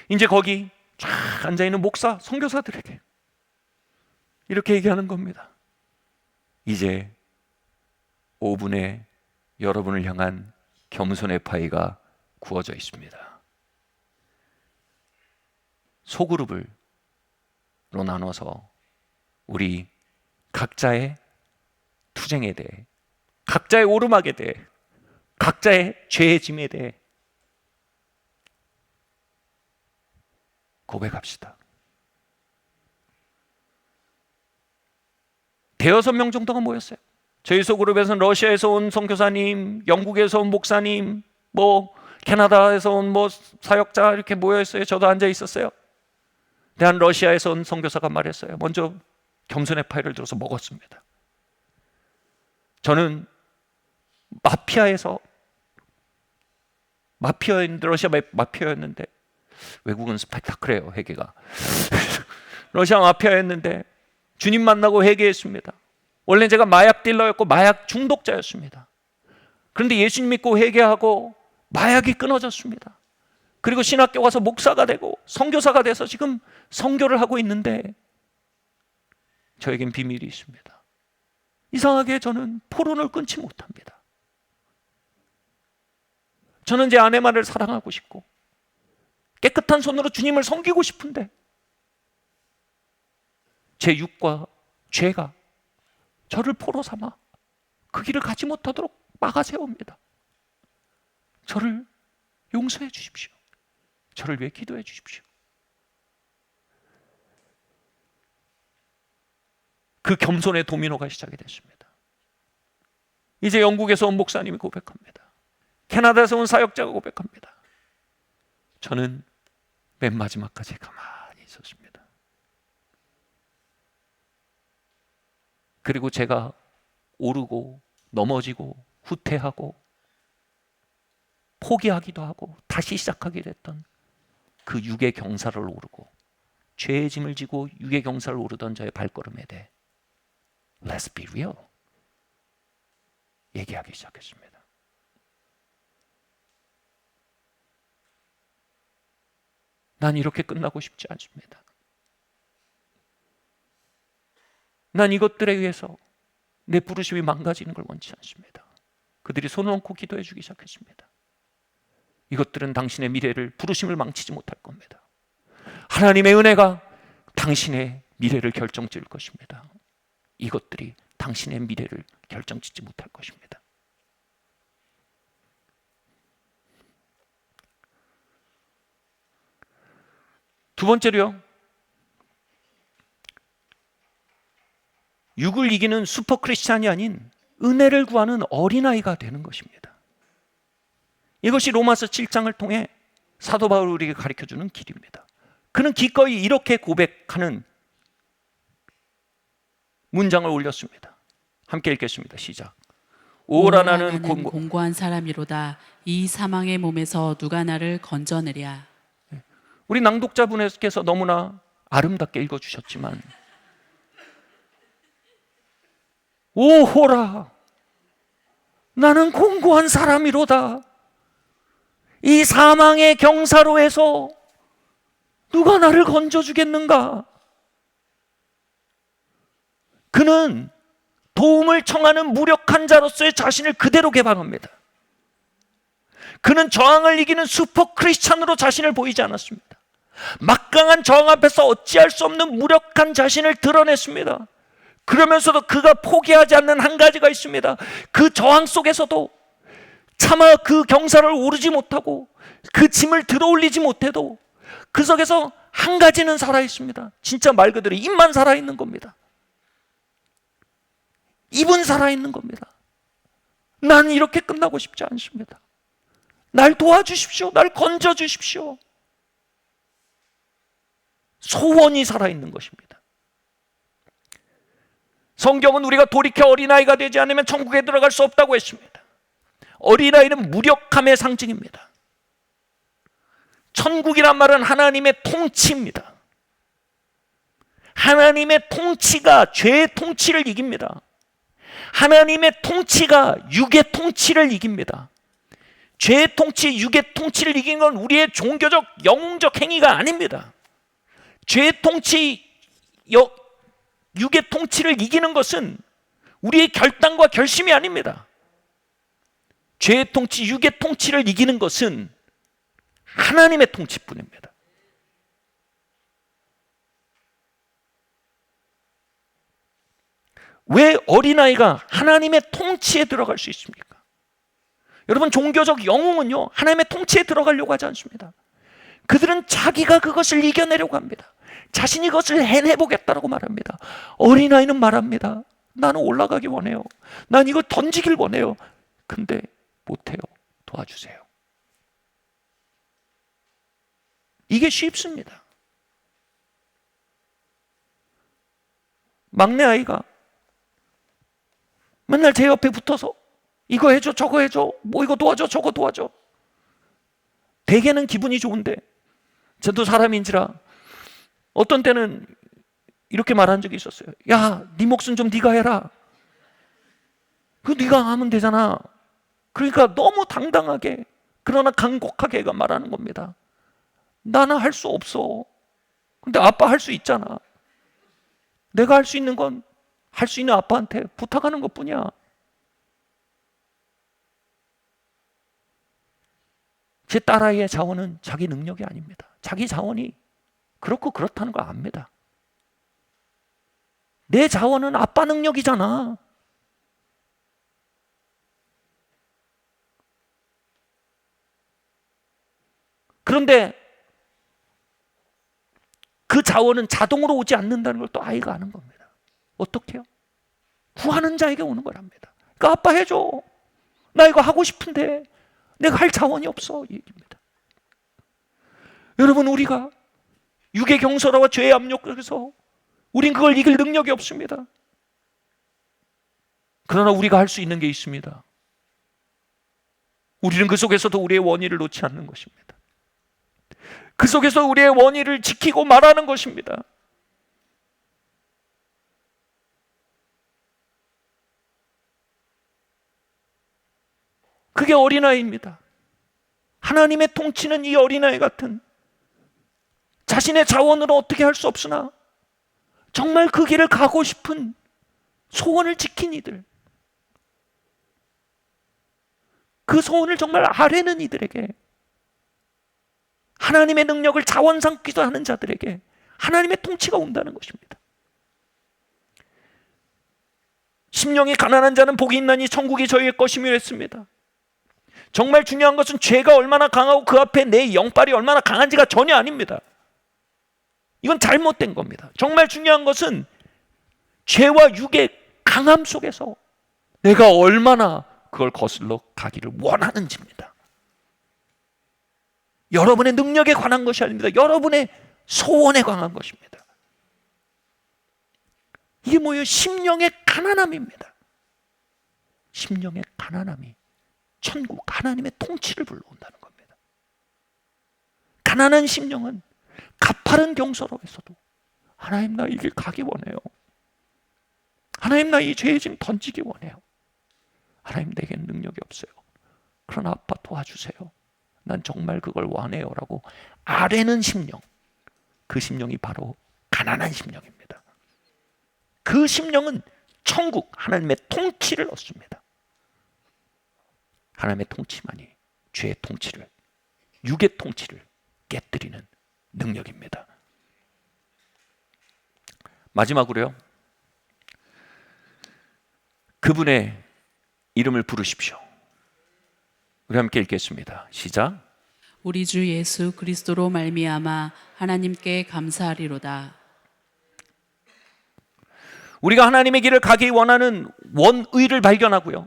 이제 거기 쫙 앉아있는 목사, 선교사들에게 이렇게 얘기하는 겁니다. 이제 5분에 여러분을 향한 겸손의 파이가 구워져 있습니다. 소그룹으로 나눠서 우리 각자의 투쟁에 대해, 각자의 오르막에 대해, 각자의 죄의 짐에 대해 고백합시다. 대여섯 명 정도가 모였어요. 저희 소그룹에서는 러시아에서 온 선교사님, 영국에서 온 목사님, 캐나다에서 온 사역자 이렇게 모여 있어요. 저도 앉아 있었어요. 한 러시아에서 온 선교사가 말했어요. 먼저 겸손의 파이를 들어서 먹었습니다. 저는 러시아 마피아였는데, 외국은 스펙타클해요, 회개가. 러시아 마피아였는데 주님 만나고 회개했습니다. 원래 제가 마약 딜러였고 마약 중독자였습니다. 그런데 예수님 믿고 회개하고 마약이 끊어졌습니다. 그리고 신학교 가서 목사가 되고 선교사가 돼서 지금 선교를 하고 있는데, 저에겐 비밀이 있습니다. 이상하게 저는 포론을 끊지 못합니다. 저는 제 아내만을 사랑하고 싶고 깨끗한 손으로 주님을 섬기고 싶은데, 제 육과 죄가 저를 포로 삼아 그 길을 가지 못하도록 막아세웁니다. 저를 용서해 주십시오. 저를 위해 기도해 주십시오. 그 겸손의 도미노가 시작이 됐습니다. 이제 영국에서 온 목사님이 고백합니다. 캐나다에서 온 사역자가 고백합니다. 저는 맨 마지막까지 가만히 있었습니다. 그리고 제가 오르고 넘어지고 후퇴하고 포기하기도 하고 다시 시작하게 됐던 그 육의 경사를 오르고 죄의 짐을 지고 육의 경사를 오르던 저의 발걸음에 대해 Let's be real 얘기하기 시작했습니다. 난 이렇게 끝나고 싶지 않습니다. 난 이것들에 의해서 내 부르심이 망가지는 걸 원치 않습니다. 그들이 손을 얹고 기도해 주기 시작했습니다. 이것들은 당신의 미래를, 부르심을 망치지 못할 겁니다. 하나님의 은혜가 당신의 미래를 결정지을 것입니다. 이것들이 당신의 미래를 결정짓지 못할 것입니다. 두 번째로요, 육을 이기는 슈퍼 크리스찬이 아닌 은혜를 구하는 어린아이가 되는 것입니다. 이것이 로마서 7장을 통해 사도 바울이 우리에게 가르쳐주는 길입니다. 그는 기꺼이 이렇게 고백하는 문장을 올렸습니다. 함께 읽겠습니다. 시작. 오라 나는
공고한 사람이로다. 이 사망의 몸에서 누가 나를 건져내랴.
우리 낭독자분께서 너무나 아름답게 읽어주셨지만, 오호라 나는 공고한 사람이로다. 이 사망의 경사로에서 누가 나를 건져주겠는가? 그는 도움을 청하는 무력한 자로서의 자신을 그대로 개방합니다. 그는 저항을 이기는 슈퍼 크리스찬으로 자신을 보이지 않았습니다. 막강한 저항 앞에서 어찌할 수 없는 무력한 자신을 드러냈습니다. 그러면서도 그가 포기하지 않는 한 가지가 있습니다. 그 저항 속에서도 차마 그 경사를 오르지 못하고 그 짐을 들어 올리지 못해도 그 속에서 한 가지는 살아있습니다. 진짜 말 그대로 입만 살아있는 겁니다. 입은 살아있는 겁니다. 나는 이렇게 끝나고 싶지 않습니다. 날 도와주십시오. 날 건져주십시오. 소원이 살아있는 것입니다. 성경은 우리가 돌이켜 어린아이가 되지 않으면 천국에 들어갈 수 없다고 했습니다. 어린아이는 무력함의 상징입니다. 천국이란 말은 하나님의 통치입니다. 하나님의 통치가 죄의 통치를 이깁니다. 하나님의 통치가 육의 통치를 이깁니다. 죄의 통치, 육의 통치를 이기는 건 우리의 종교적, 영웅적 행위가 아닙니다. 죄의 통치, 육의 통치를 이기는 것은 우리의 결단과 결심이 아닙니다. 죄의 통치, 육의 통치를 이기는 것은 하나님의 통치뿐입니다. 왜 어린아이가 하나님의 통치에 들어갈 수 있습니까? 여러분, 종교적 영웅은요, 하나님의 통치에 들어가려고 하지 않습니다. 그들은 자기가 그것을 이겨내려고 합니다. 자신이 그것을 해내보겠다라고 말합니다. 어린아이는 말합니다. 나는 올라가기 원해요. 난 이거 던지길 원해요. 근데 못해요. 도와주세요. 이게 쉽습니다. 막내 아이가 맨날 제 옆에 붙어서 이거 해줘, 저거 해줘, 뭐 이거 도와줘, 저거 도와줘. 대개는 기분이 좋은데, 저도 사람인지라 어떤 때는 이렇게 말한 적이 있었어요. 야, 네 몫은 좀 네가 해라. 그 네가 하면 되잖아. 그러니까 너무 당당하게, 그러나 간곡하게 애가 말하는 겁니다. 나는 할 수 없어. 근데 아빠 할 수 있잖아. 내가 할 수 있는 건 할 수 있는 아빠한테 부탁하는 것뿐이야. 제 딸아이의 자원은 자기 능력이 아닙니다. 자기 자원이 그렇고 그렇다는 걸 압니다. 내 자원은 아빠 능력이잖아. 그런데 그 자원은 자동으로 오지 않는다는 걸 또 아이가 아는 겁니다. 어떻게요? 구하는 자에게 오는 거랍니다. 그러니까 아빠 해줘. 나 이거 하고 싶은데 내가 할 자원이 없어. 이 얘기입니다. 여러분, 우리가 육의 경솔화와 죄의 압력에서 우린 그걸 이길 능력이 없습니다. 그러나 우리가 할 수 있는 게 있습니다. 우리는 그 속에서도 우리의 원의를 놓지 않는 것입니다. 그 속에서 우리의 원의를 지키고 말하는 것입니다. 그게 어린아이입니다. 하나님의 통치는 이 어린아이 같은 자신의 자원으로 어떻게 할 수 없으나 정말 그 길을 가고 싶은 소원을 지킨 이들, 그 소원을 정말 아뢰는 이들에게, 하나님의 능력을 자원 삼기도 하는 자들에게 하나님의 통치가 온다는 것입니다. 심령이 가난한 자는 복이 있나니 천국이 저희의 것이며 했습니다. 정말 중요한 것은 죄가 얼마나 강하고 그 앞에 내 영빨이 얼마나 강한지가 전혀 아닙니다. 이건 잘못된 겁니다. 정말 중요한 것은 죄와 육의 강함 속에서 내가 얼마나 그걸 거슬러 가기를 원하는지입니다. 여러분의 능력에 관한 것이 아닙니다. 여러분의 소원에 관한 것입니다. 이게 뭐예요? 심령의 가난함입니다. 심령의 가난함이 천국 하나님의 통치를 불러온다는 겁니다. 가난한 심령은 가파른 경솔함에서도 하나님, 나 이 길 가기 원해요. 하나님, 나 이 죄의 짐 던지기 원해요. 하나님, 내겐 능력이 없어요. 그러나 아빠 도와주세요. 난 정말 그걸 원해요 라고 아뢰는 심령, 그 심령이 바로 가난한 심령입니다. 그 심령은 천국 하나님의 통치를 얻습니다. 하나님의 통치만이 죄의 통치를, 육의 통치를 깨뜨리는 능력입니다. 마지막으로요, 그분의 이름을 부르십시오. 우리 함께 읽겠습니다. 시작.
우리 주 예수 그리스도로 말미암아 하나님께 감사하리로다.
우리가 하나님의 길을 가기 원하는 원의를 발견하고요,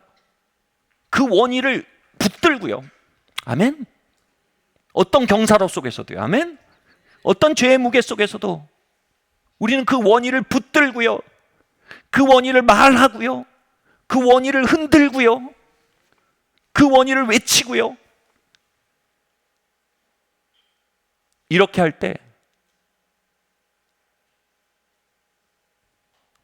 그 원의를 붙들고요. 아멘. 어떤 경사로 속에서도요. 아멘. 어떤 죄의 무게 속에서도 우리는 그 원의를 붙들고요, 그 원의를 말하고요, 그 원의를 흔들고요, 그 원의를 외치고요. 이렇게 할 때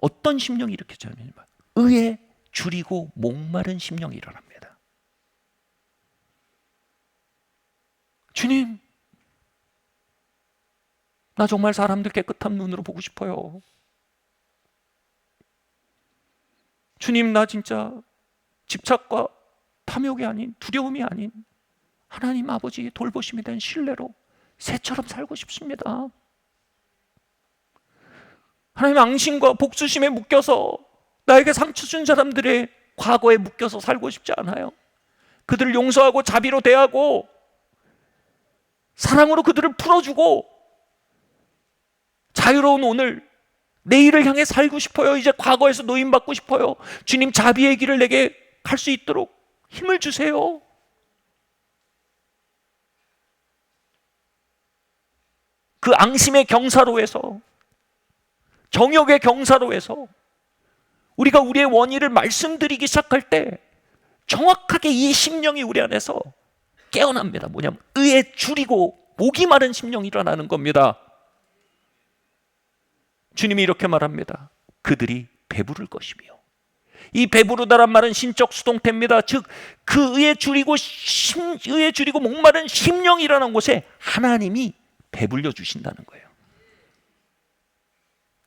어떤 심령이 이렇게 자냐면 의에 줄이고 목마른 심령이 일어납니다. 주님, 나 정말 사람들 깨끗한 눈으로 보고 싶어요. 주님, 나 진짜 집착과 탐욕이 아닌, 두려움이 아닌 하나님 아버지의 돌보심에 대한 신뢰로 새처럼 살고 싶습니다. 하나님, 앙심과 복수심에 묶여서 나에게 상처 준 사람들의 과거에 묶여서 살고 싶지 않아요. 그들을 용서하고 자비로 대하고 사랑으로 그들을 풀어주고 자유로운 오늘, 내일을 향해 살고 싶어요. 이제 과거에서 노임받고 싶어요. 주님, 자비의 길을 내게 갈 수 있도록 힘을 주세요. 그 앙심의 경사로에서, 정욕의 경사로에서 우리가 우리의 원의를 말씀드리기 시작할 때 정확하게 이 심령이 우리 안에서 깨어납니다. 뭐냐면 의에 줄이고 목이 마른 심령이 일어나는 겁니다. 주님이 이렇게 말합니다. 그들이 배부를 것이며. 이 배부르다란 말은 신적 수동태입니다. 즉 그 의에 줄이고 목마른 심령이 일어난 곳에 하나님이 배불려 주신다는 거예요.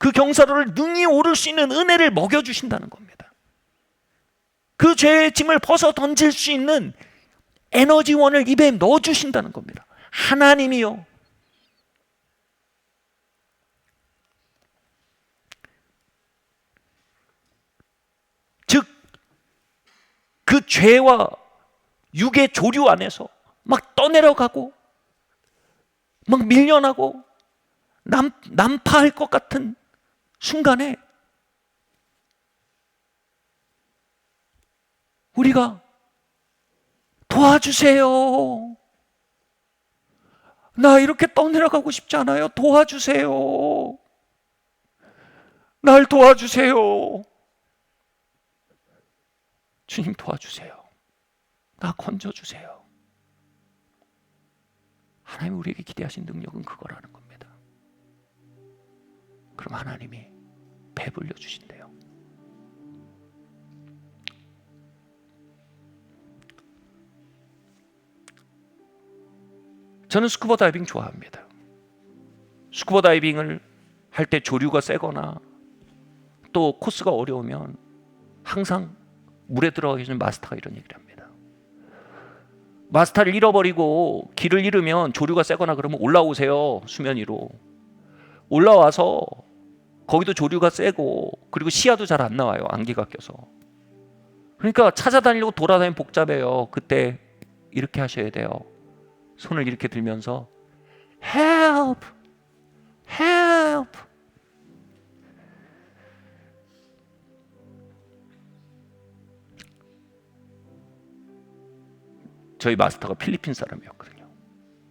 그 경사로를 능히 오를 수 있는 은혜를 먹여주신다는 겁니다. 그 죄의 짐을 벗어 던질 수 있는 에너지원을 입에 넣어주신다는 겁니다. 하나님이요. 즉, 그 죄와 육의 조류 안에서 막 떠내려가고 막 밀려나고 난파할 것 같은 순간에 우리가 도와주세요. 나 이렇게 떠내려가고 싶지 않아요. 도와주세요. 날 도와주세요. 주님, 도와주세요. 나 건져주세요. 하나님 우리에게 기대하신 능력은 그거라는 겁니다. 그럼 하나님이 배불려 주신대요. 저는 스쿠버 다이빙 좋아합니다. 스쿠버 다이빙을 할 때 조류가 세거나 또 코스가 어려우면 항상 물에 들어가기 전에 마스터가 이런 얘기를 합니다. 마스터를 잃어버리고 길을 잃으면 조류가 세거나 그러면 올라오세요. 수면 위로. 올라와서 거기도 조류가 세고 그리고 시야도 잘 안 나와요. 안개가 껴서. 그러니까 찾아다니려고 돌아다니면 복잡해요. 그때 이렇게 하셔야 돼요. 손을 이렇게 들면서 Help! Help! 저희 마스터가 필리핀 사람이었거든요.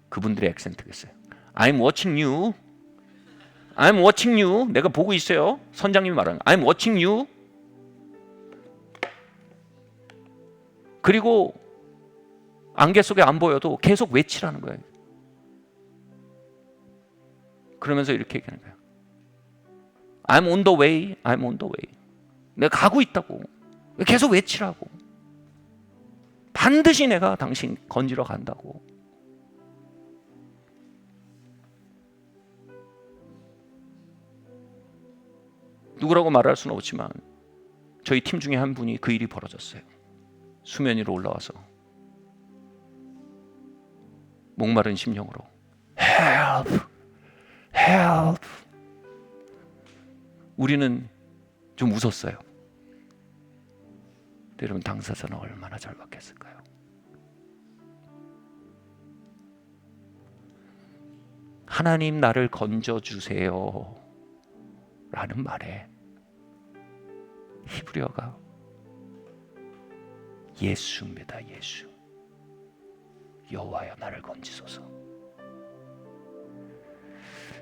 그분들의 액센트가 있어요. I'm watching you. I'm watching you. 내가 보고 있어요. 선장님이 말하는 I'm watching you. 그리고 안개 속에 안 보여도 계속 외치라는 거예요. 그러면서 이렇게 얘기하는 거예요. I'm on the way. I'm on the way. 내가 가고 있다고. 계속 외치라고. 반드시 내가 당신 건지러 간다고. 누구라고 말할 수는 없지만 저희 팀 중에 한 분이 그 일이 벌어졌어요. 수면 위로 올라와서 목마른 심령으로 Help! Help! 우리는 좀 웃었어요. 여러분, 당사자는 얼마나 절박했을까요? 하나님, 나를 건져주세요 라는 말에 히브리어가 예수입니다. 예수. 여호와여 나를 건지소서.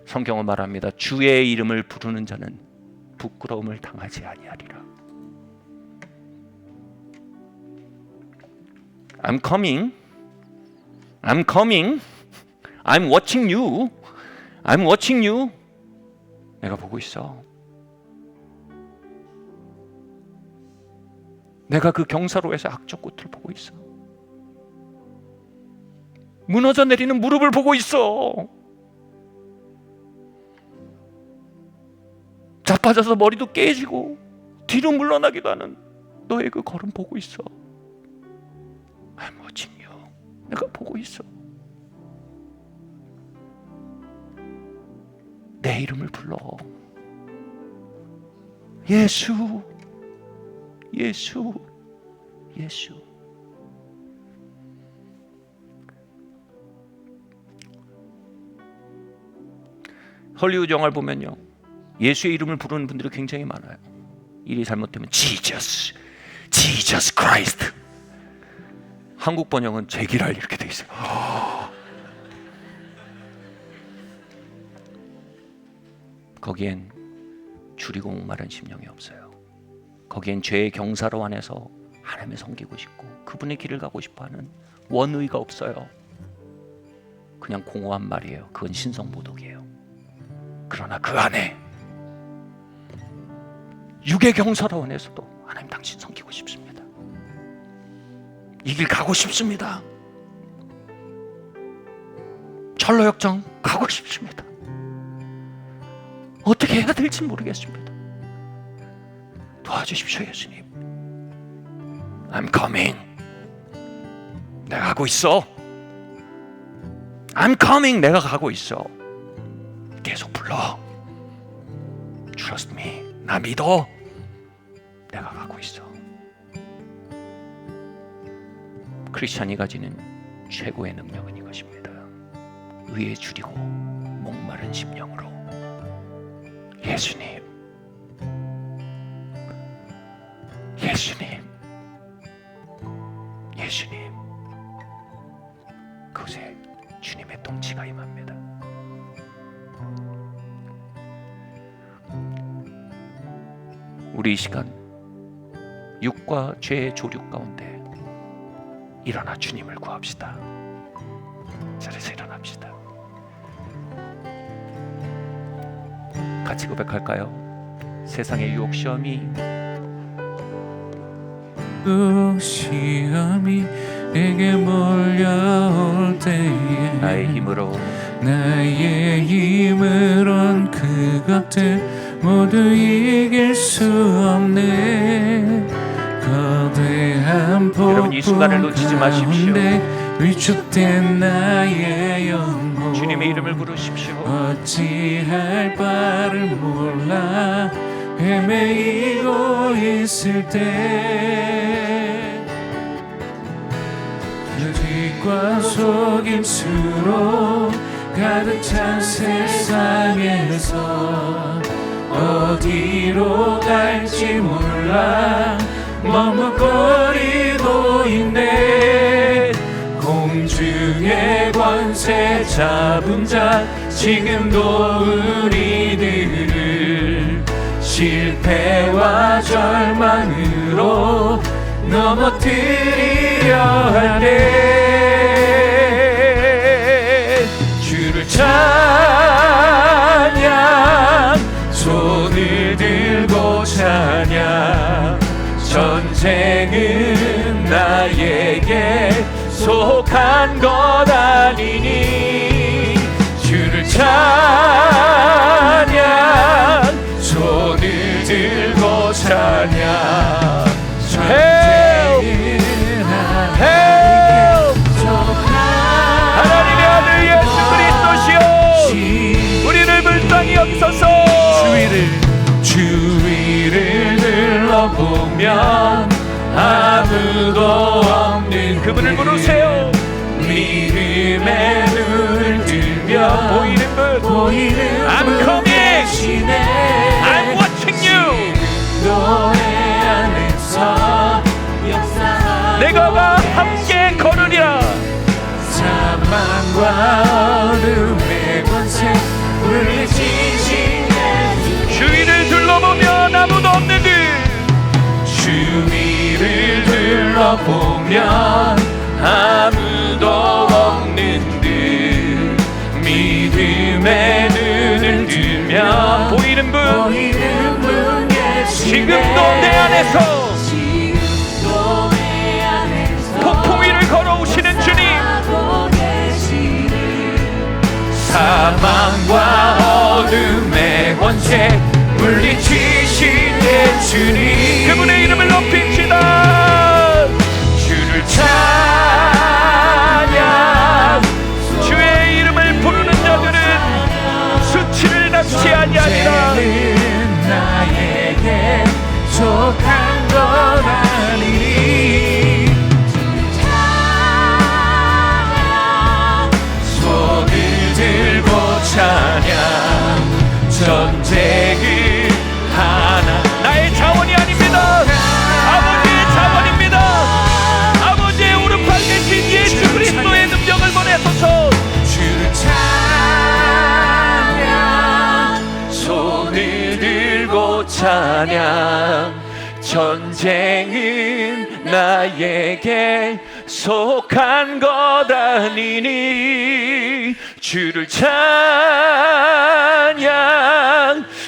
성경은 말합니다. 주의 이름을 부르는 자는 부끄러움을 당하지 아니하리라. I'm coming. I'm coming. I'm watching you. I'm watching you. 내가 보고 있어. 내가 그 경사로에서 악조꽃을 보고 있어. 무너져 내리는 무릎을 보고 있어. 자빠져서 머리도 깨지고 뒤로 물러나기도 하는 너의 그 걸음 보고 있어. I'm watching you. 내가 보고 있어. 내 이름을 불러. 예수, 예수, 예수. 헐리우드 영화를 보면요, 예수의 이름을 부르는 분들이 굉장히 많아요. 일이 잘못되면 Jesus, Jesus Christ. 한국 번역은 제기랄 이렇게 돼 있어요. 거기엔 줄이고 목마른 심령이 없어요. 거기엔 죄의 경사로 안에서 하나님을 섬기고 싶고 그분의 길을 가고 싶어하는 원의가 없어요. 그냥 공허한 말이에요. 그건 신성모독이에요. 그러나 그 안에 육의 경사로 안에서도 하나님 당신 섬기고 싶습니다. 이 길 가고 싶습니다. 철로역정 가고 싶습니다. 어떻게 해야 될지 모르겠습니다. 도와주십시오 예수님. I'm coming. 내가 가고 있어. I'm coming. 내가 가고 있어. 계속 불러. Trust me. 나 믿어. 내가 가고 있어. 크리스찬이 가지는 최고의 능력은 이것입니다. 의에 줄이고 목마른 심령으로 예수님, 예수님, 예수님. 그곳에 주님의 통치가 임합니다. 우리 이 시간 육과 죄의 조류 가운데 일어나 주님을 구합시다. 자리에서 일어납시다. 같이 고백할까요? 세상의 유혹 시험이
내게 몰려올 때에
나의 힘으로
그것들 모두 이길 수 없네. 거대한
여러분 이 순간을 놓치지 마십시오.
위축된 나의 영혼
주님의 이름을 부르십시오.
어찌할 바를 몰라 헤매이고 있을 때 거짓과 속임수로 가득 찬 세상에서 어디로 갈지 몰라 머뭇거리고 있네. 공중의 권세 잡은 자 지금도 우리들을 실패와 절망으로 넘어뜨리려 하네. 주를 찬양 손을 들고 찬양. 전쟁은 나에게 속한 것 아니니 주를 찬양 손을 들고 찬양. 전쟁은 나에게 속한
하나님의 아들 예수 그리스도시여 우리를 불쌍히 여기소서.
주위를 둘러보면 아무도 없는
그분을 부르세요.
믿음의 눈을 들면 보이는
I'm coming.
대신에
I'm watching you.
너의 사망과 어둠의 권세 물리치신
주위를 둘러보면 아무도 없는 듯
주위를 둘러보면 아무도 없는 듯 믿음의 눈을 뜨면
보이는 분
예수님
지금도 내 안에서 폭풍 위를 걸어오시는 주님
사망과 어둠의 권세 물리치신 예수님
그분의 이름을 높입시다.
주를 찬양
주의 이름을 부르는 자들은 수치를 낳지 아니하리라.
존재는 나에게 속한 것 아니니 손을 들고 찬양 전쟁은 하나
나의 자원이 아닙니다. 아버지의 자원입니다. 아버지의 오른팔 대신 예수 그리스도의 능력을 보내소서.
주를 찬양 손을 들고 찬양 전쟁은 나에게 속한 것 아니니 주를 찬양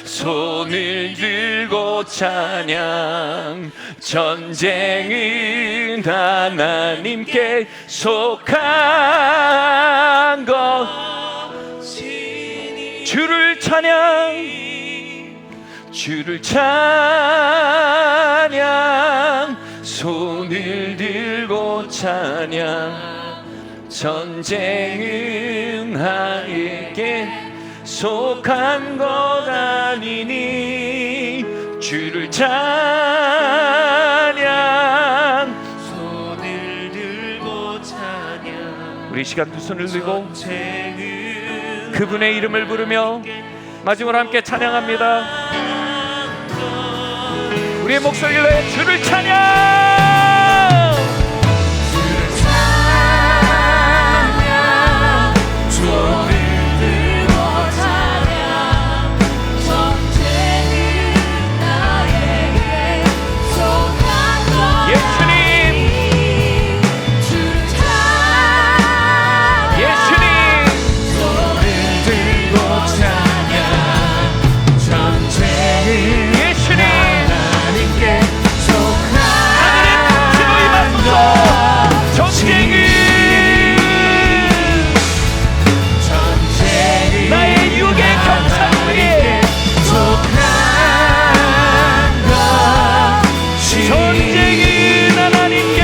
손을 들고 찬양 전쟁은 하나님께 속한 것 주를 찬양 주를 찬양 손을 들고 찬양 전쟁은 나에게 속한 것 아니니 주를 찬양 손을 들고 찬양
우리 시간 두 손을 들고 그분의 이름을 부르며 마지막으로 함께 찬양합니다. 우리의 목소리를 내 주를 찬양
주를 찬양 손을 들고 찬양 전쟁은 나에게 속한 것
예수님
주를 찬양
예수님
손을 들고 찬양 전쟁은
예수님
하나님께 속한
하늘의 통치로 임하소서. 전쟁은 나의 육의 경찰 위에 전쟁은 하나님께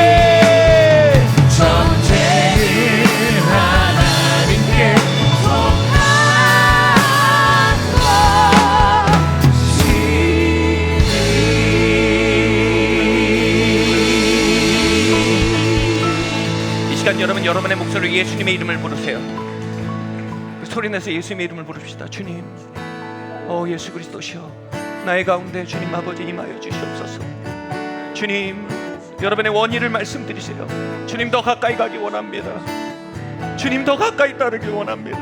이 시간 여러분 여러분의 목소리로 예수님의 이름을 부르세요. 소리내서 예수님의 이름을 부릅시다. 주님 예수 그리스도시여 나의 가운데 주님 아버지 임하여 주시옵소서. 주님 여러분의 원의를 말씀드리세요. 주님 더 가까이 가기 원합니다. 주님 더 가까이 따르기 원합니다.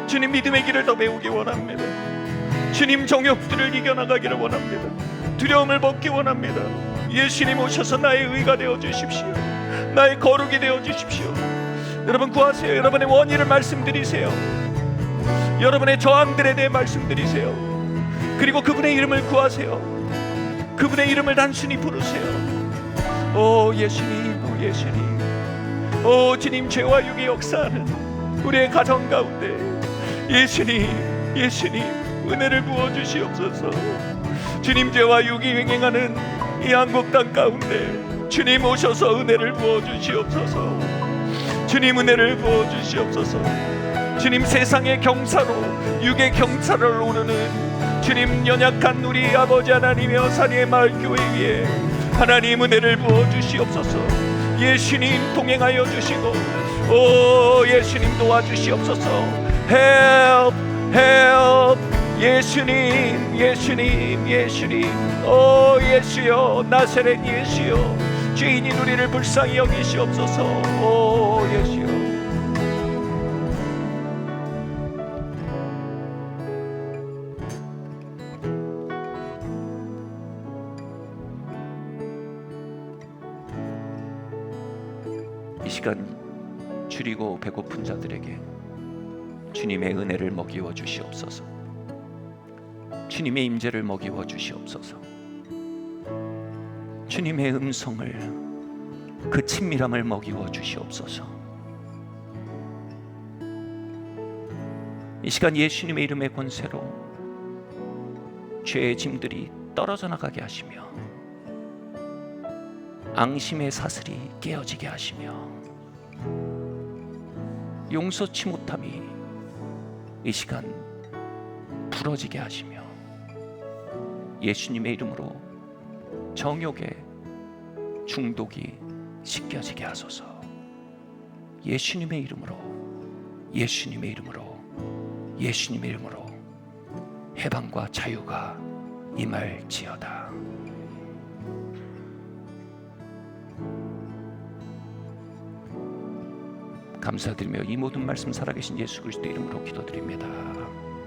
주님 믿음의 길을 더 배우기 원합니다. 주님 정욕들을 이겨나가기를 원합니다. 두려움을 벗기 원합니다. 예수님 오셔서 나의 의가 되어 주십시오. 나의 거룩이 되어 주십시오. 여러분 구하세요. 여러분의 원의를 말씀드리세요. 여러분의 저항들에 대해 말씀드리세요. 그리고 그분의 이름을 구하세요. 그분의 이름을 단순히 부르세요. 오 예수님, 오 예수님, 오 주님 죄와 육의 역사하는 우리의 가정 가운데 예수님, 예수님 은혜를 부어주시옵소서. 주님 죄와 육이 행행하는 이 한국 땅 가운데 주님 오셔서 은혜를 부어주시옵소서. 주님 은혜를 부어주시옵소서. 주님 세상의 경사로 육의 경사를 오르는 주님 연약한 우리 아버지 하나님의 사리의 마을 교회 위에 하나님 은혜를 부어주시옵소서. 예수님 동행하여 주시고 오 예수님 도와주시옵소서. Help, help. 예수님, 예수님, 예수님. 오 예수여, 나사렛 예수여, 죄인인 우리를 불쌍히 여기시옵소서. 오 예수여. 시간 줄이고 배고픈 자들에게 주님의 은혜를 먹이워 주시옵소서. 주님의 임재를 먹이워 주시옵소서. 주님의 음성을, 그 친밀함을 먹이워 주시옵소서. 이 시간 예수님의 이름의 권세로 죄의 짐들이 떨어져 나가게 하시며 앙심의 사슬이 깨어지게 하시며 용서치 못함이 이 시간 부러지게 하시며 예수님의 이름으로 정욕의 중독이 씻겨지게 하소서. 예수님의 이름으로, 예수님의 이름으로, 예수님의 이름으로 해방과 자유가 임할지어다. 감사드리며 이 모든 말씀 살아계신 예수 그리스도 이름으로 기도드립니다.